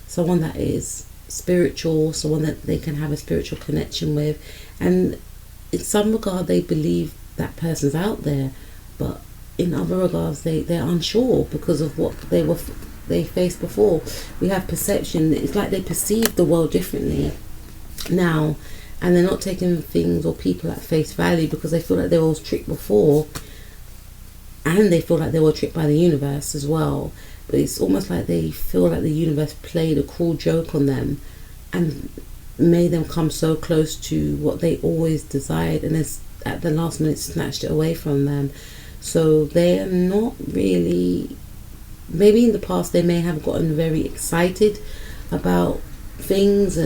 S1: someone that is spiritual, someone that they can have a spiritual connection with. And in some regard they believe that person's out there, but in other regards they're unsure because of what they faced before. We have perception. It's like they perceive the world differently now, and they're not taking things or people at face value because they feel like they were tricked before, and they feel like they were tricked by the universe as well. But it's almost like they feel like the universe played a cruel joke on them and made them come so close to what they always desired, and it's at the last minute snatched it away from them. So they're not really, maybe in the past they may have gotten very excited about things,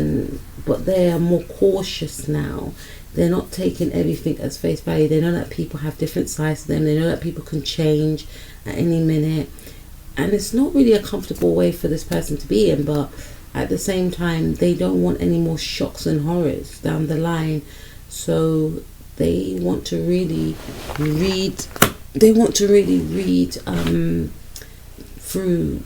S1: but they are more cautious now. They're not taking everything as face value. They know that people have different sides to them. They know that people can change at any minute, and it's not really a comfortable way for this person to be in. But at the same time, they don't want any more shocks and horrors down the line. So they want to really read through,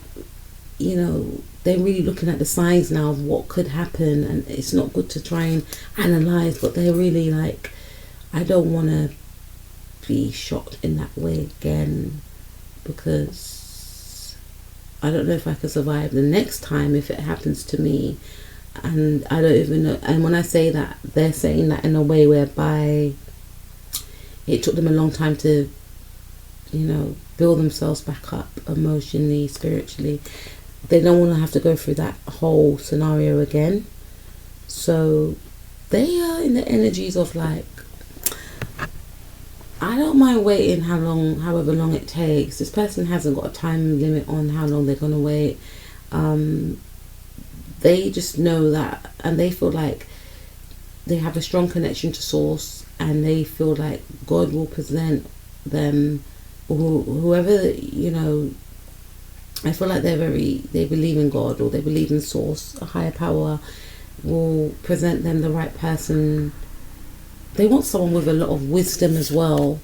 S1: they're really looking at the signs now of what could happen, and it's not good to try and analyze, but they're really like, I don't want to be shocked in that way again, because I don't know if I can survive the next time if it happens to me. And I don't even know, and when I say that, they're saying that in a way whereby it took them a long time to build themselves back up emotionally, spiritually. They don't want to have to go through that whole scenario again. So they are in the energies of like, I don't mind waiting however long it takes. This person hasn't got a time limit on how long they're going to wait. They just know that, and they feel like they have a strong connection to source, and they feel like God will present them, or whoever, I feel like they believe in God, or they believe in source, a higher power will present them the right person. They want someone with a lot of wisdom as well.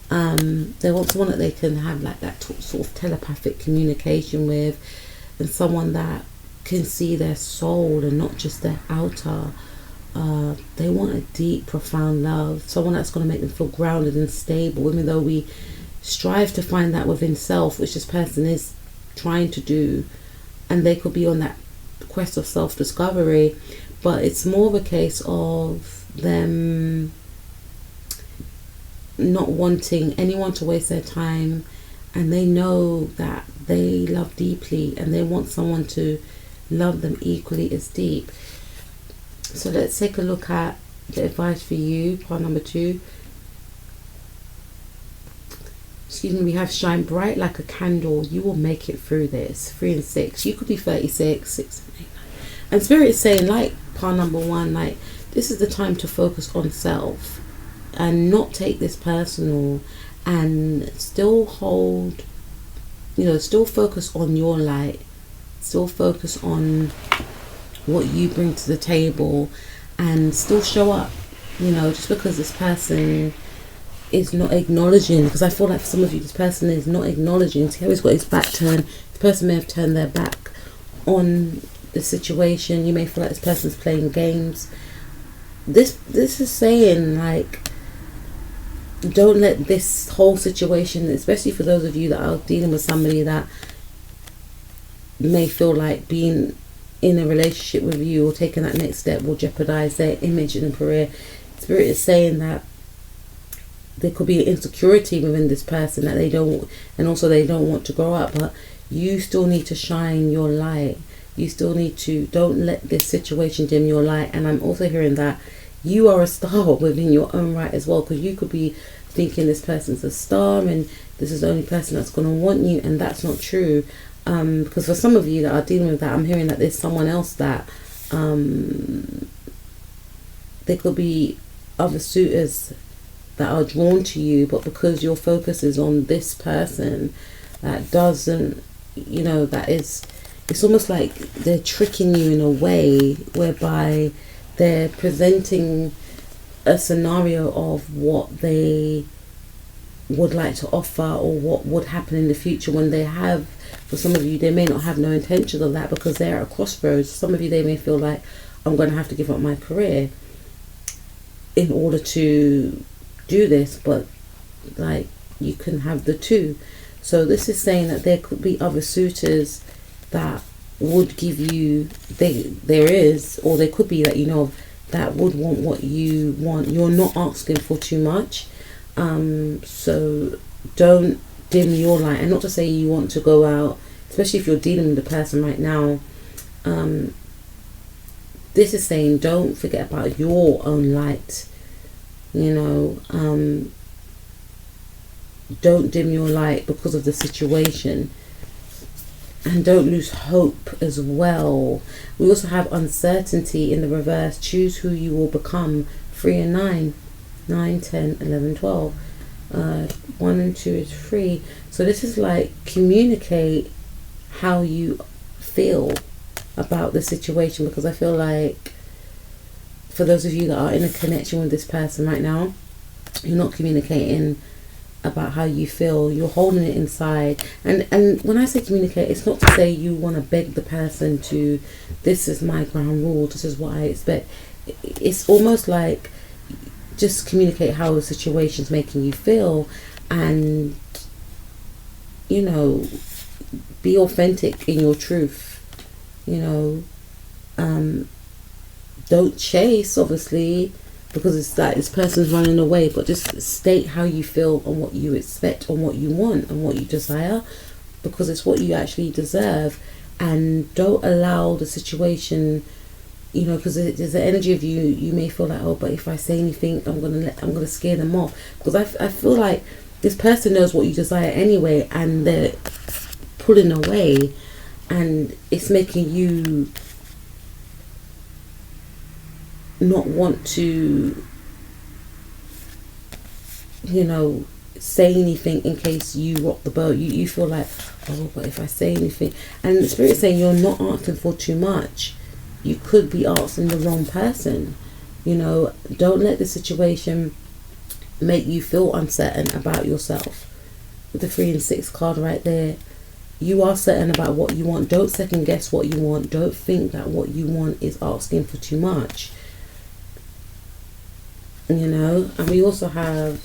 S1: They want someone that they can have like that sort of telepathic communication with, and someone that can see their soul and not just their outer. They want a deep, profound love, someone that's going to make them feel grounded and stable, even though we strive to find that within self, which this person is trying to do, and they could be on that quest of self-discovery. But it's more of a case of them not wanting anyone to waste their time, and they know that they love deeply, and they want someone to love them equally as deep. So let's take a look at the advice for you, part number 2. We have shine bright like a candle. You will make it through this. 3 and 6. You could be 36, 6 and 8, 9. And Spirit is saying, like part number 1, like this is the time to focus on self and not take this personal, and still hold, still focus on your light, still focus on what you bring to the table, and still show up. Just because this person is not acknowledging, because I feel like for some of you, this person is not acknowledging. See how he's got his back turned. This person may have turned their back on the situation. You may feel like this person's playing games. This is saying, like, don't let this whole situation, especially for those of you that are dealing with somebody that may feel like being in a relationship with you or taking that next step will jeopardize their image and career. Spirit is saying that there could be insecurity within this person that they don't want to grow up, but you still need to shine your light. You still need to, don't let this situation dim your light. And I'm also hearing that you are a star within your own right as well, because you could be thinking this person's a star and this is the only person that's going to want you, and that's not true. Because for some of you that are dealing with that, I'm hearing that there's someone else that there could be other suitors that are drawn to you, but because your focus is on this person, that doesn't, it's almost like they're tricking you in a way whereby they're presenting a scenario of what they would like to offer, or what would happen in the future when they have. For some of you, they may not have no intentions of that because they're at a crossroads. Some of you, they may feel like, I'm going to have to give up my career in order to do this, but like, you can have the two. So this is saying that there could be other suitors that would give you, there is, or there could be that, you know, that would want what you want. You're not asking for too much. So don't dim your light. And not to say you want to go out, especially if you're dealing with the person right now. This is saying don't forget about your own light. You know, don't dim your light because of the situation. And don't lose hope as well. We also have uncertainty in the reverse. Choose who you will become. 3 and 9. 9, 10, 11, 12. 1 and 2 is 3. So this is like, communicate how you feel about the situation, because I feel like for those of you that are in a connection with this person right now, you're not communicating about how you feel. You're holding it inside. And when I say communicate, it's not to say you want to beg the person to, this is my ground rule, this is what I expect. It's almost like, just communicate how the situation's making you feel, and, you know, be authentic in your truth. You know, don't chase, obviously, because it's like this person's running away, but just state how you feel and what you expect and what you want and what you desire, because it's what you actually deserve. And don't allow the situation, you know, because there's the energy of you may feel like, oh, but if I say anything, I'm gonna scare them off, because I feel like this person knows what you desire anyway, and they're pulling away, and it's making you not want to, you know, say anything in case you rock the boat. You feel like, oh, but if I say anything, and the Spirit's saying you're not asking for too much. You could be asking the wrong person. You know, don't let the situation make you feel uncertain about yourself. With the 3 and 6 card right there, you are certain about what you want. Don't second guess what you want. Don't think that what you want is asking for too much. You know, and we also have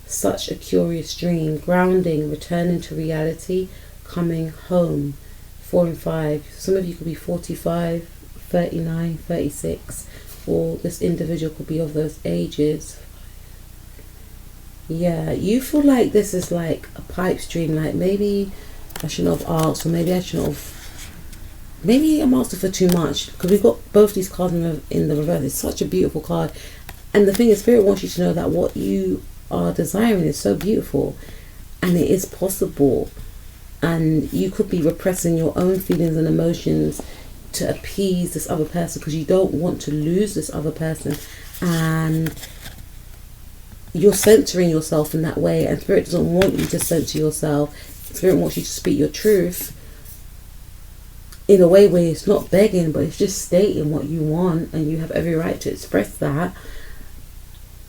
S1: such a curious dream, grounding, returning to reality, coming home. 4 and 5. Some of you could be 45, 39, 36, or this individual could be of those ages. Yeah, you feel like this is like a pipe dream, like maybe I shouldn't have asked, or maybe I shouldn't have, maybe I'm asking for too much, because we've got both these cards in the reverse. It's such a beautiful card. And the thing is, Spirit wants you to know that what you are desiring is so beautiful, and it is possible. And you could be repressing your own feelings and emotions to appease this other person, because you don't want to lose this other person, and you're censoring yourself in that way. And Spirit doesn't want you to censor yourself. Spirit wants you to speak your truth in a way where it's not begging, but it's just stating what you want, and you have every right to express that.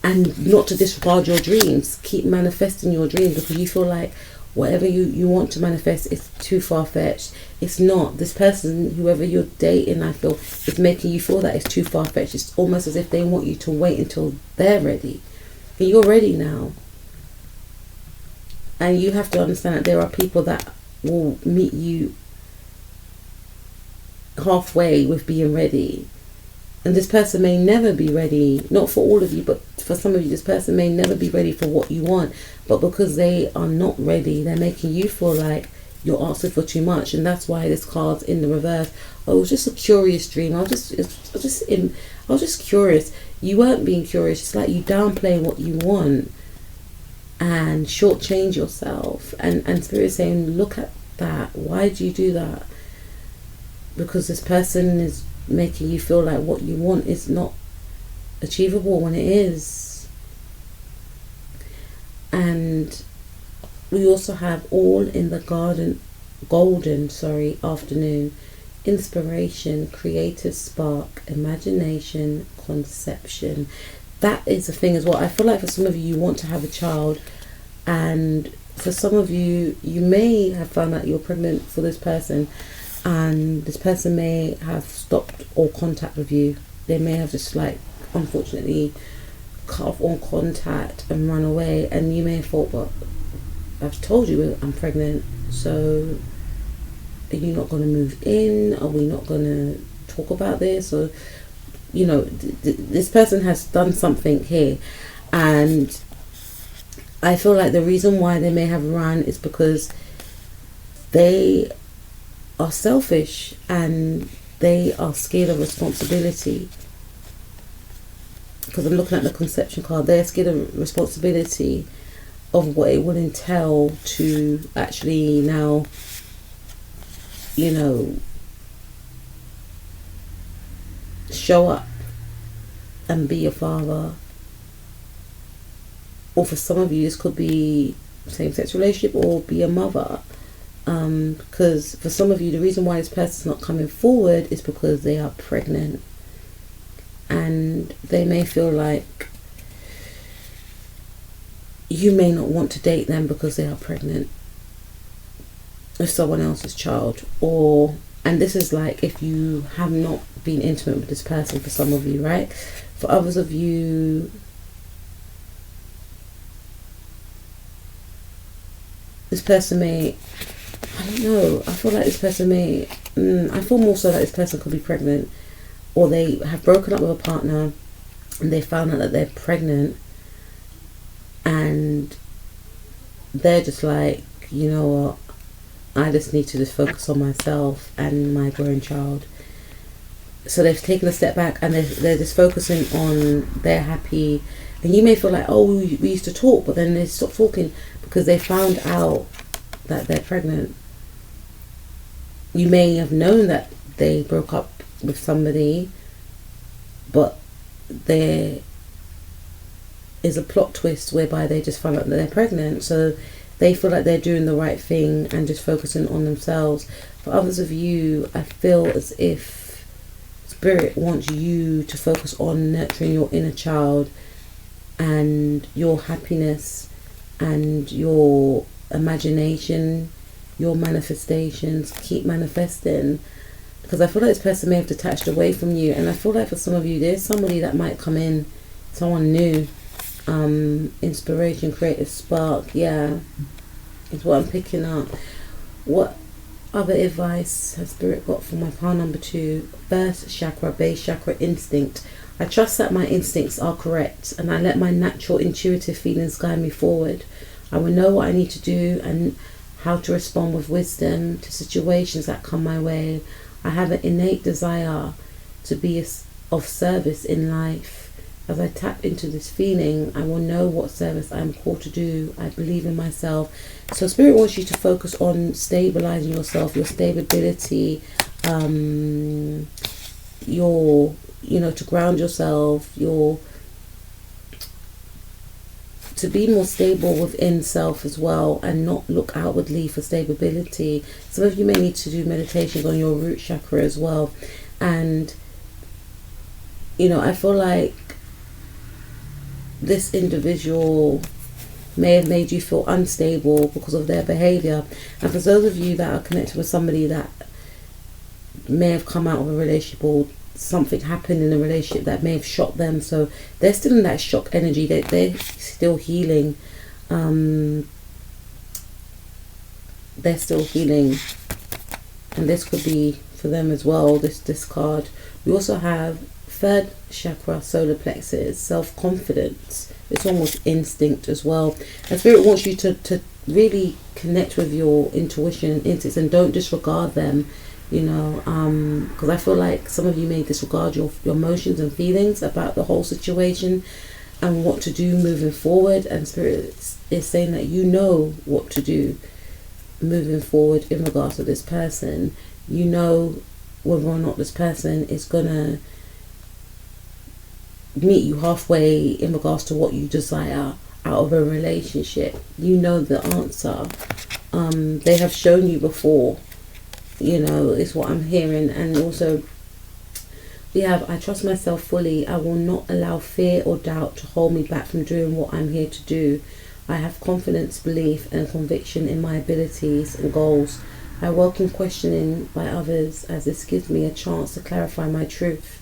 S1: And not to disregard your dreams. Keep manifesting your dreams, because you feel like whatever you want to manifest is too far-fetched. It's not. This person, whoever you're dating, I feel, is making you feel that it's too far-fetched. It's almost as if they want you to wait until they're ready. And you're ready now. And you have to understand that there are people that will meet you halfway with being ready. And this person may never be ready, not for all of you, but for some of you, this person may never be ready for what you want. But because they are not ready, they're making you feel like you're asking for too much. And that's why this card's in the reverse. Oh, it was just a curious dream. I was just curious. You weren't being curious. It's like you downplay what you want and shortchange yourself. And Spirit's saying, look at that. Why do you do that? Because this person is making you feel like what you want is not achievable when it is. And we also have all in the golden afternoon. Inspiration, creative spark, imagination, conception. That is the thing as well. I feel like for some of you, you want to have a child, And for some of you, you may have found out you're pregnant for this person, and this person may have stopped all contact with you. They may have just, like, unfortunately cut off all contact and run away, and you may have thought, well, I've told you I'm pregnant, so are you not going to move in? Are we not going to talk about this? Or, you know, this person has done something here, and I feel like the reason why they may have run is because they are selfish and they are scared of responsibility. Because I'm looking at the conception card, they're scared of responsibility of what it would entail to actually now, you know, show up and be a father. Or for some of you, this could be same-sex relationship or be a mother. Because for some of you, the reason why this person's not coming forward is because they are pregnant. And they may feel like you may not want to date them because they are pregnant with someone else's child. And this is like if you have not been intimate with this person, for some of you, right? For others of you, this person may, I don't know, I feel like this person may, I feel more so that this person could be pregnant, or they have broken up with a partner and they found out that they're pregnant, and they're just like, you know what, I just need to just focus on myself and my growing child. So they've taken a step back and they're just focusing on their happy. And you may feel like, oh, we used to talk, but then they stopped talking because they found out that they're pregnant. You may have known that they broke up with somebody, but there is a plot twist whereby they just found out that they're pregnant. So they feel like they're doing the right thing and just focusing on themselves. For others of you, I feel as if Spirit wants you to focus on nurturing your inner child and your happiness and your imagination, your manifestations. Keep manifesting, because I feel like this person may have detached away from you. And I feel like for some of you, there's somebody that might come in, someone new. Inspiration, creative spark, yeah, is what I'm picking up. What other advice has Spirit got for my pile number 2? First chakra, base chakra, instinct. I trust that my instincts are correct and I let my natural intuitive feelings guide me forward. I will know what I need to do and how to respond with wisdom to situations that come my way. I have an innate desire to be of service in life. As I tap into this feeling, I will know what service I am called to do. I believe in myself. So Spirit wants you to focus on stabilizing yourself, your stability, your, you know, to ground yourself, to be more stable within self as well, and not look outwardly for stability. Some of you may need to do meditations on your root chakra as well. And, you know, I feel like this individual may have made you feel unstable because of their behavior. And for those of you that are connected with somebody that may have come out of a relationship, or something happened in a relationship that may have shocked them, so they're still in that shock energy, they're still healing. They're still healing, and this could be for them as well, this card. We also have third chakra, solar plexus, self-confidence. It's almost instinct as well. And Spirit wants you to really connect with your intuition, instincts, and don't disregard them, you know, because I feel like some of you may disregard your emotions and feelings about the whole situation and what to do moving forward. And Spirit is saying that you know what to do moving forward in regards to this person. You know whether or not this person is gonna meet you halfway in regards to what you desire out of a relationship. You know the answer. They have shown you before, you know, is what I'm hearing. And also we have, I trust myself fully. I will not allow fear or doubt to hold me back from doing what I'm here to do. I have confidence, belief, and conviction in my abilities and goals. I welcome questioning by others, as this gives me a chance to clarify my truth,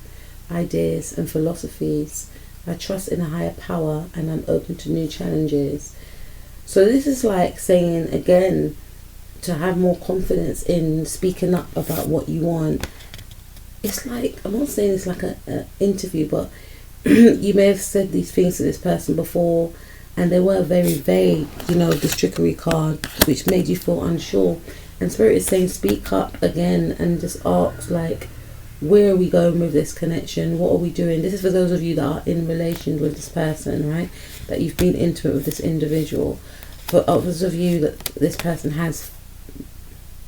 S1: ideas, and philosophies. I trust in a higher power, and I'm open to new challenges. So this is like saying again, to have more confidence in speaking up about what you want. It's like, I'm not saying it's like a interview, but you may have said these things to this person before and they were very vague, this trickery card, which made you feel unsure. And Spirit is saying speak up again and just ask, like, where are we going with this connection? What are we doing? This is for those of you that are in relation with this person, right? That you've been intimate with this individual. For others of you that this person has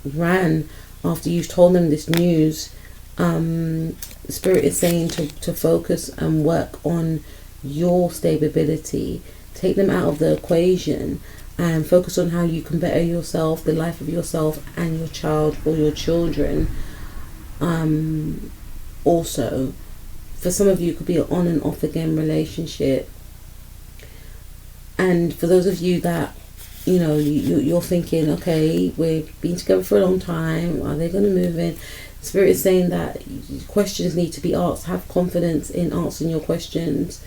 S1: ran after you've told them this news, Spirit is saying to focus and work on your stability. Take them out of the equation and focus on how you can better yourself, the life of yourself and your child or your children. Also, for some of you, it could be an on and off again relationship. And for those of you that you're thinking, okay, we've been together for a long time, are they going to move in? Spirit is saying that questions need to be asked. Have confidence in answering your questions.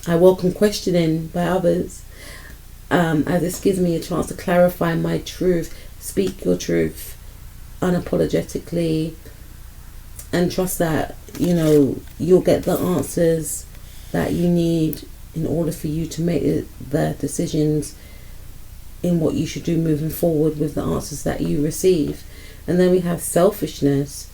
S1: I welcome questioning by others, as this gives me a chance to clarify my truth. Speak your truth unapologetically and trust that you'll get the answers that you need in order for you to make the decisions in what you should do moving forward with the answers that you receive. And then we have selfishness,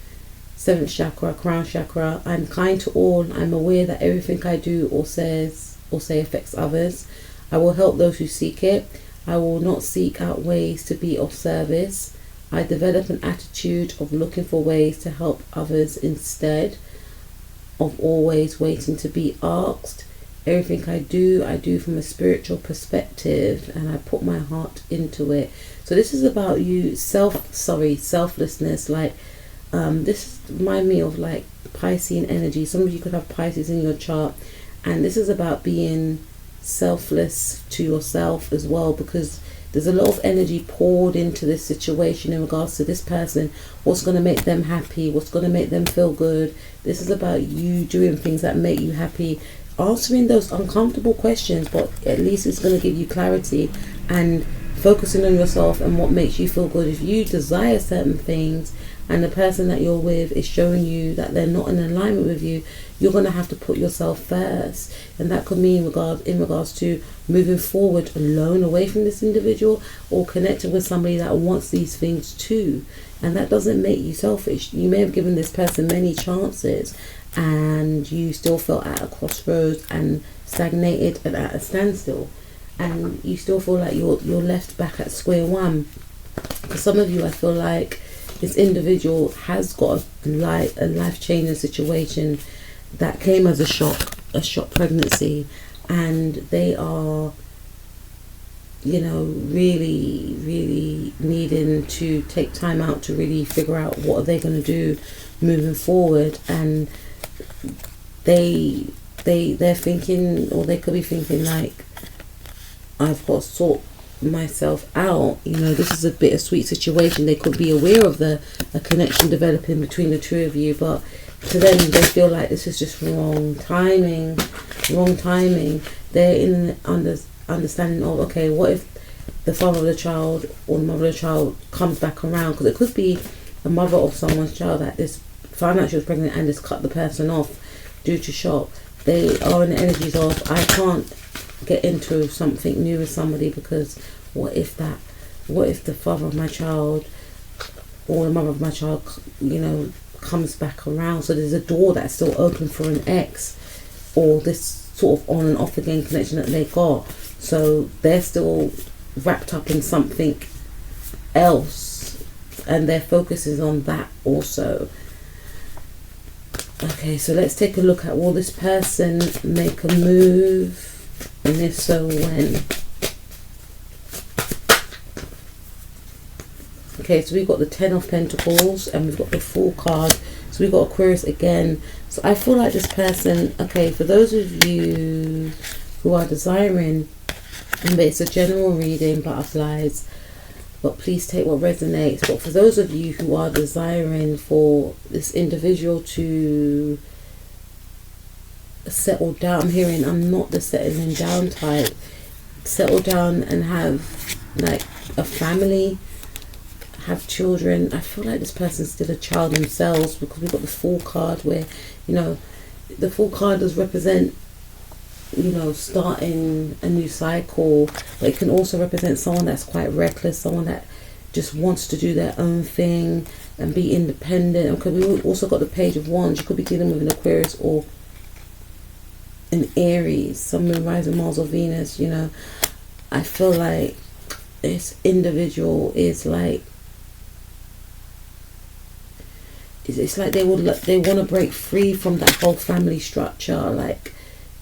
S1: 7th chakra, crown chakra. I'm kind to all. I'm aware that everything I do or say affects others. I will help those who seek it. I will not seek out ways to be of service. I develop an attitude of looking for ways to help others instead of always waiting to be asked. Everything I do from a spiritual perspective, and I put my heart into it. So this is about you, selflessness. Like, this reminds me of like Piscean energy. Some of you could have Pisces in your chart, and this is about being selfless to yourself as well, because there's a lot of energy poured into this situation in regards to this person. What's going to make them happy? What's going to make them feel good? This is about you doing things that make you happy, answering those uncomfortable questions, but at least it's going to give you clarity and focusing on yourself and what makes you feel good. If you desire certain things and the person that you're with is showing you that they're not in alignment with you, you're going to have to put yourself first. And that could mean in regards to moving forward alone away from this individual, or connecting with somebody that wants these things too. And that doesn't make you selfish. You may have given this person many chances and you still felt at a crossroads and stagnated and at a standstill, and you still feel like you're left back at square one. For some of you, I feel like this individual has got a life-changing situation that came as a shock pregnancy, and they are really, really needing to take time out to really figure out what are they going to do moving forward. And they're thinking, or they could be thinking, like, I've got to sort myself out. This is a bittersweet situation. They could be aware of a connection developing between the two of you, but to them they feel like this is just wrong timing. They're in understanding of, okay, what if the father of the child or the mother of the child comes back around? Because it could be the mother of someone's child that is found out she was pregnant and just cut the person off due to shock. They are in the energies of, I can't get into something new with somebody because what if the father of my child or the mother of my child comes back around? So there's a door that's still open for an ex, or this sort of on and off again connection that they got. So they're still wrapped up in something else, and their focus is on that also. Okay, so let's take a look at, will this person make a move? And if so, when? Okay, so we've got the 10 of Pentacles and we've got the Fool card. So we've got Aquarius again. So I feel like this person, okay, for those of you who are desiring But it's a general reading, butterflies. But please take what resonates. But for those of you who are desiring for this individual to settle down, I'm hearing I'm not the settling down type. Settle down and have like a family, have children. I feel like this person's still a child themselves, because we've got the Fool card where, you know, the Fool card does represent, you know, starting a new cycle, but it can also represent someone that's quite reckless, someone that just wants to do their own thing and be independent. Because we also got the Page of Wands. You could be dealing with an Aquarius or an Aries, Sun, Moon, Rising, Mars or Venus. You know, I feel like this individual is like, it's like they want to break free from that whole family structure. Like,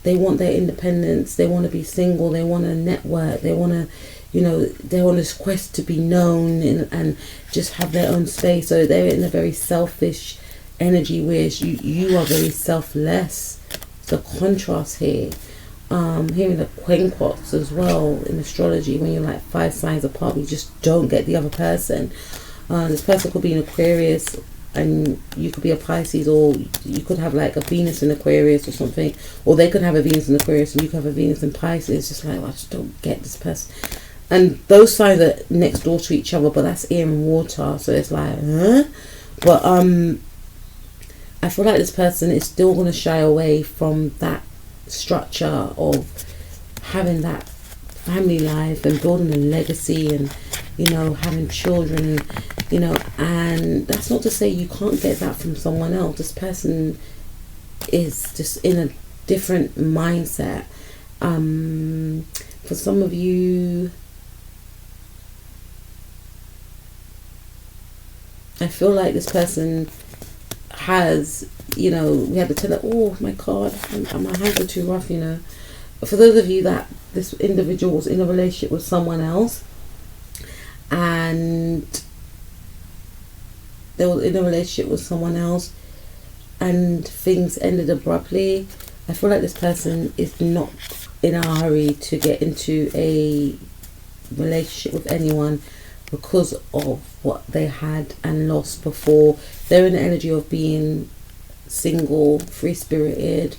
S1: they want their independence, they want to be single, they want to network, they want to, you know, they're on this quest to be known and just have their own space. So they're in a very selfish energy, whereas you are very selfless. It's a contrast here. Hearing the quincunx as well in astrology, when you're like 5 signs apart, you just don't get the other person. This person could be an Aquarius and you could be a Pisces, or you could have like a Venus in Aquarius or something, or they could have a Venus in Aquarius and you could have a Venus in Pisces. It's just like, I just don't get this person. And those signs are next door to each other, but that's air and water, so it's like, huh? But I feel like this person is still going to shy away from that structure of having that family life and building a legacy and, you know, having children, you know. And that's not to say you can't get that from someone else. This person is just in a different mindset. For some of you, I feel like this person has, you know, we had to tell her, oh my god, my hands are too rough, you know. For those of you that this individual was in a relationship with someone else, and they were in a relationship with someone else and things ended abruptly, I feel like this person is not in a hurry to get into a relationship with anyone because of what they had and lost before. They're in the energy of being single, free-spirited.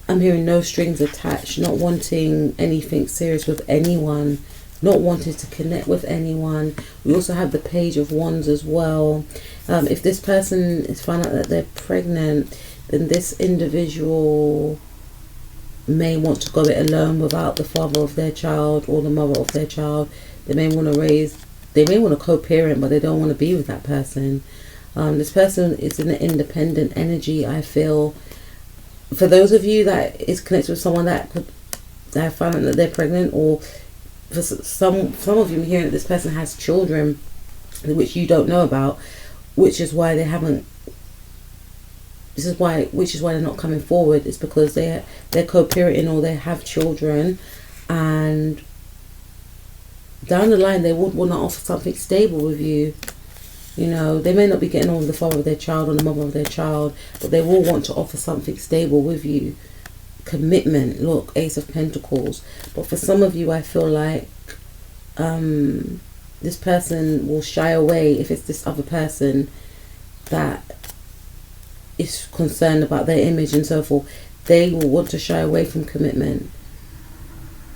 S1: I'm hearing no strings attached, not wanting anything serious with anyone, not wanting to connect with anyone. We also have the Page of Wands as well. If this person is found out that they're pregnant, then this individual may want to go it alone without the father of their child or the mother of their child. They may want to co-parent, but they don't want to be with that person. This person is in an independent energy, I feel. For those of you that is connected with someone that have found out that they're pregnant, or for some of you, I'm hearing that this person has children which you don't know about, which is why they haven't. Which is why they're not coming forward. It's because they're co-parenting or they have children, and down the line they would want to offer something stable with you. You know, they may not be getting on with the father of their child or the mother of their child, but they will want to offer something stable with you. Commitment. Look, Ace of Pentacles. But for some of you, I feel like this person will shy away if it's this other person that is concerned about their image and so forth. They will want to shy away from commitment.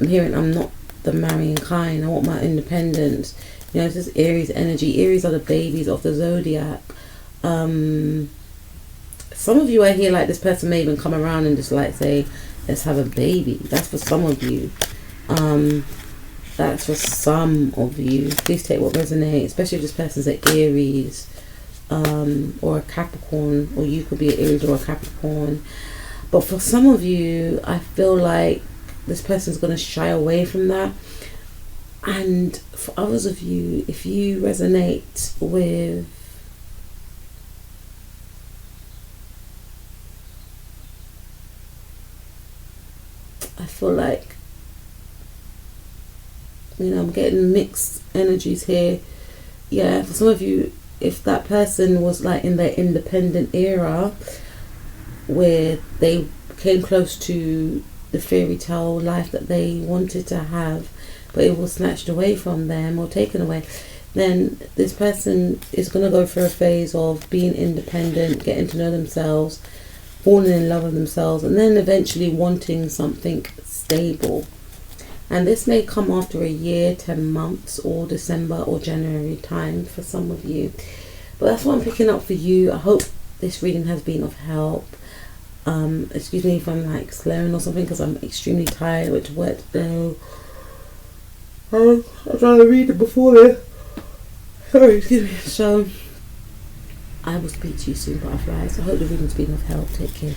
S1: I'm hearing I'm not the marrying kind. I want my independence. You know, this is Aries energy. Aries are the babies of the zodiac. Some of you, I hear like this person may even come around and just like say, let's have a baby. That's for some of you. That's for some of you. Please take what resonates, especially if this person's an Aries or a Capricorn, or you could be an Aries or a Capricorn. But for some of you, I feel like this person's going to shy away from that. And for others of you, if you resonate with I feel like, you know, I'm getting mixed energies here. Yeah, for some of you, if that person was like in their independent era where they came close to the fairy tale life that they wanted to have, but it was snatched away from them or taken away, then this person is going to go through a phase of being independent, getting to know themselves, falling in love with themselves, and then eventually wanting something stable. And this may come after a year, 10 months, or December or January time for some of you. But that's what I'm picking up for you. I hope this reading has been of help. Excuse me if I'm like slurring or something, because I'm extremely tired. I went to work today. I'm trying to read it before this. Sorry, excuse me. So I will speak to you soon, butterflies. I hope the reading's been of help. Take care.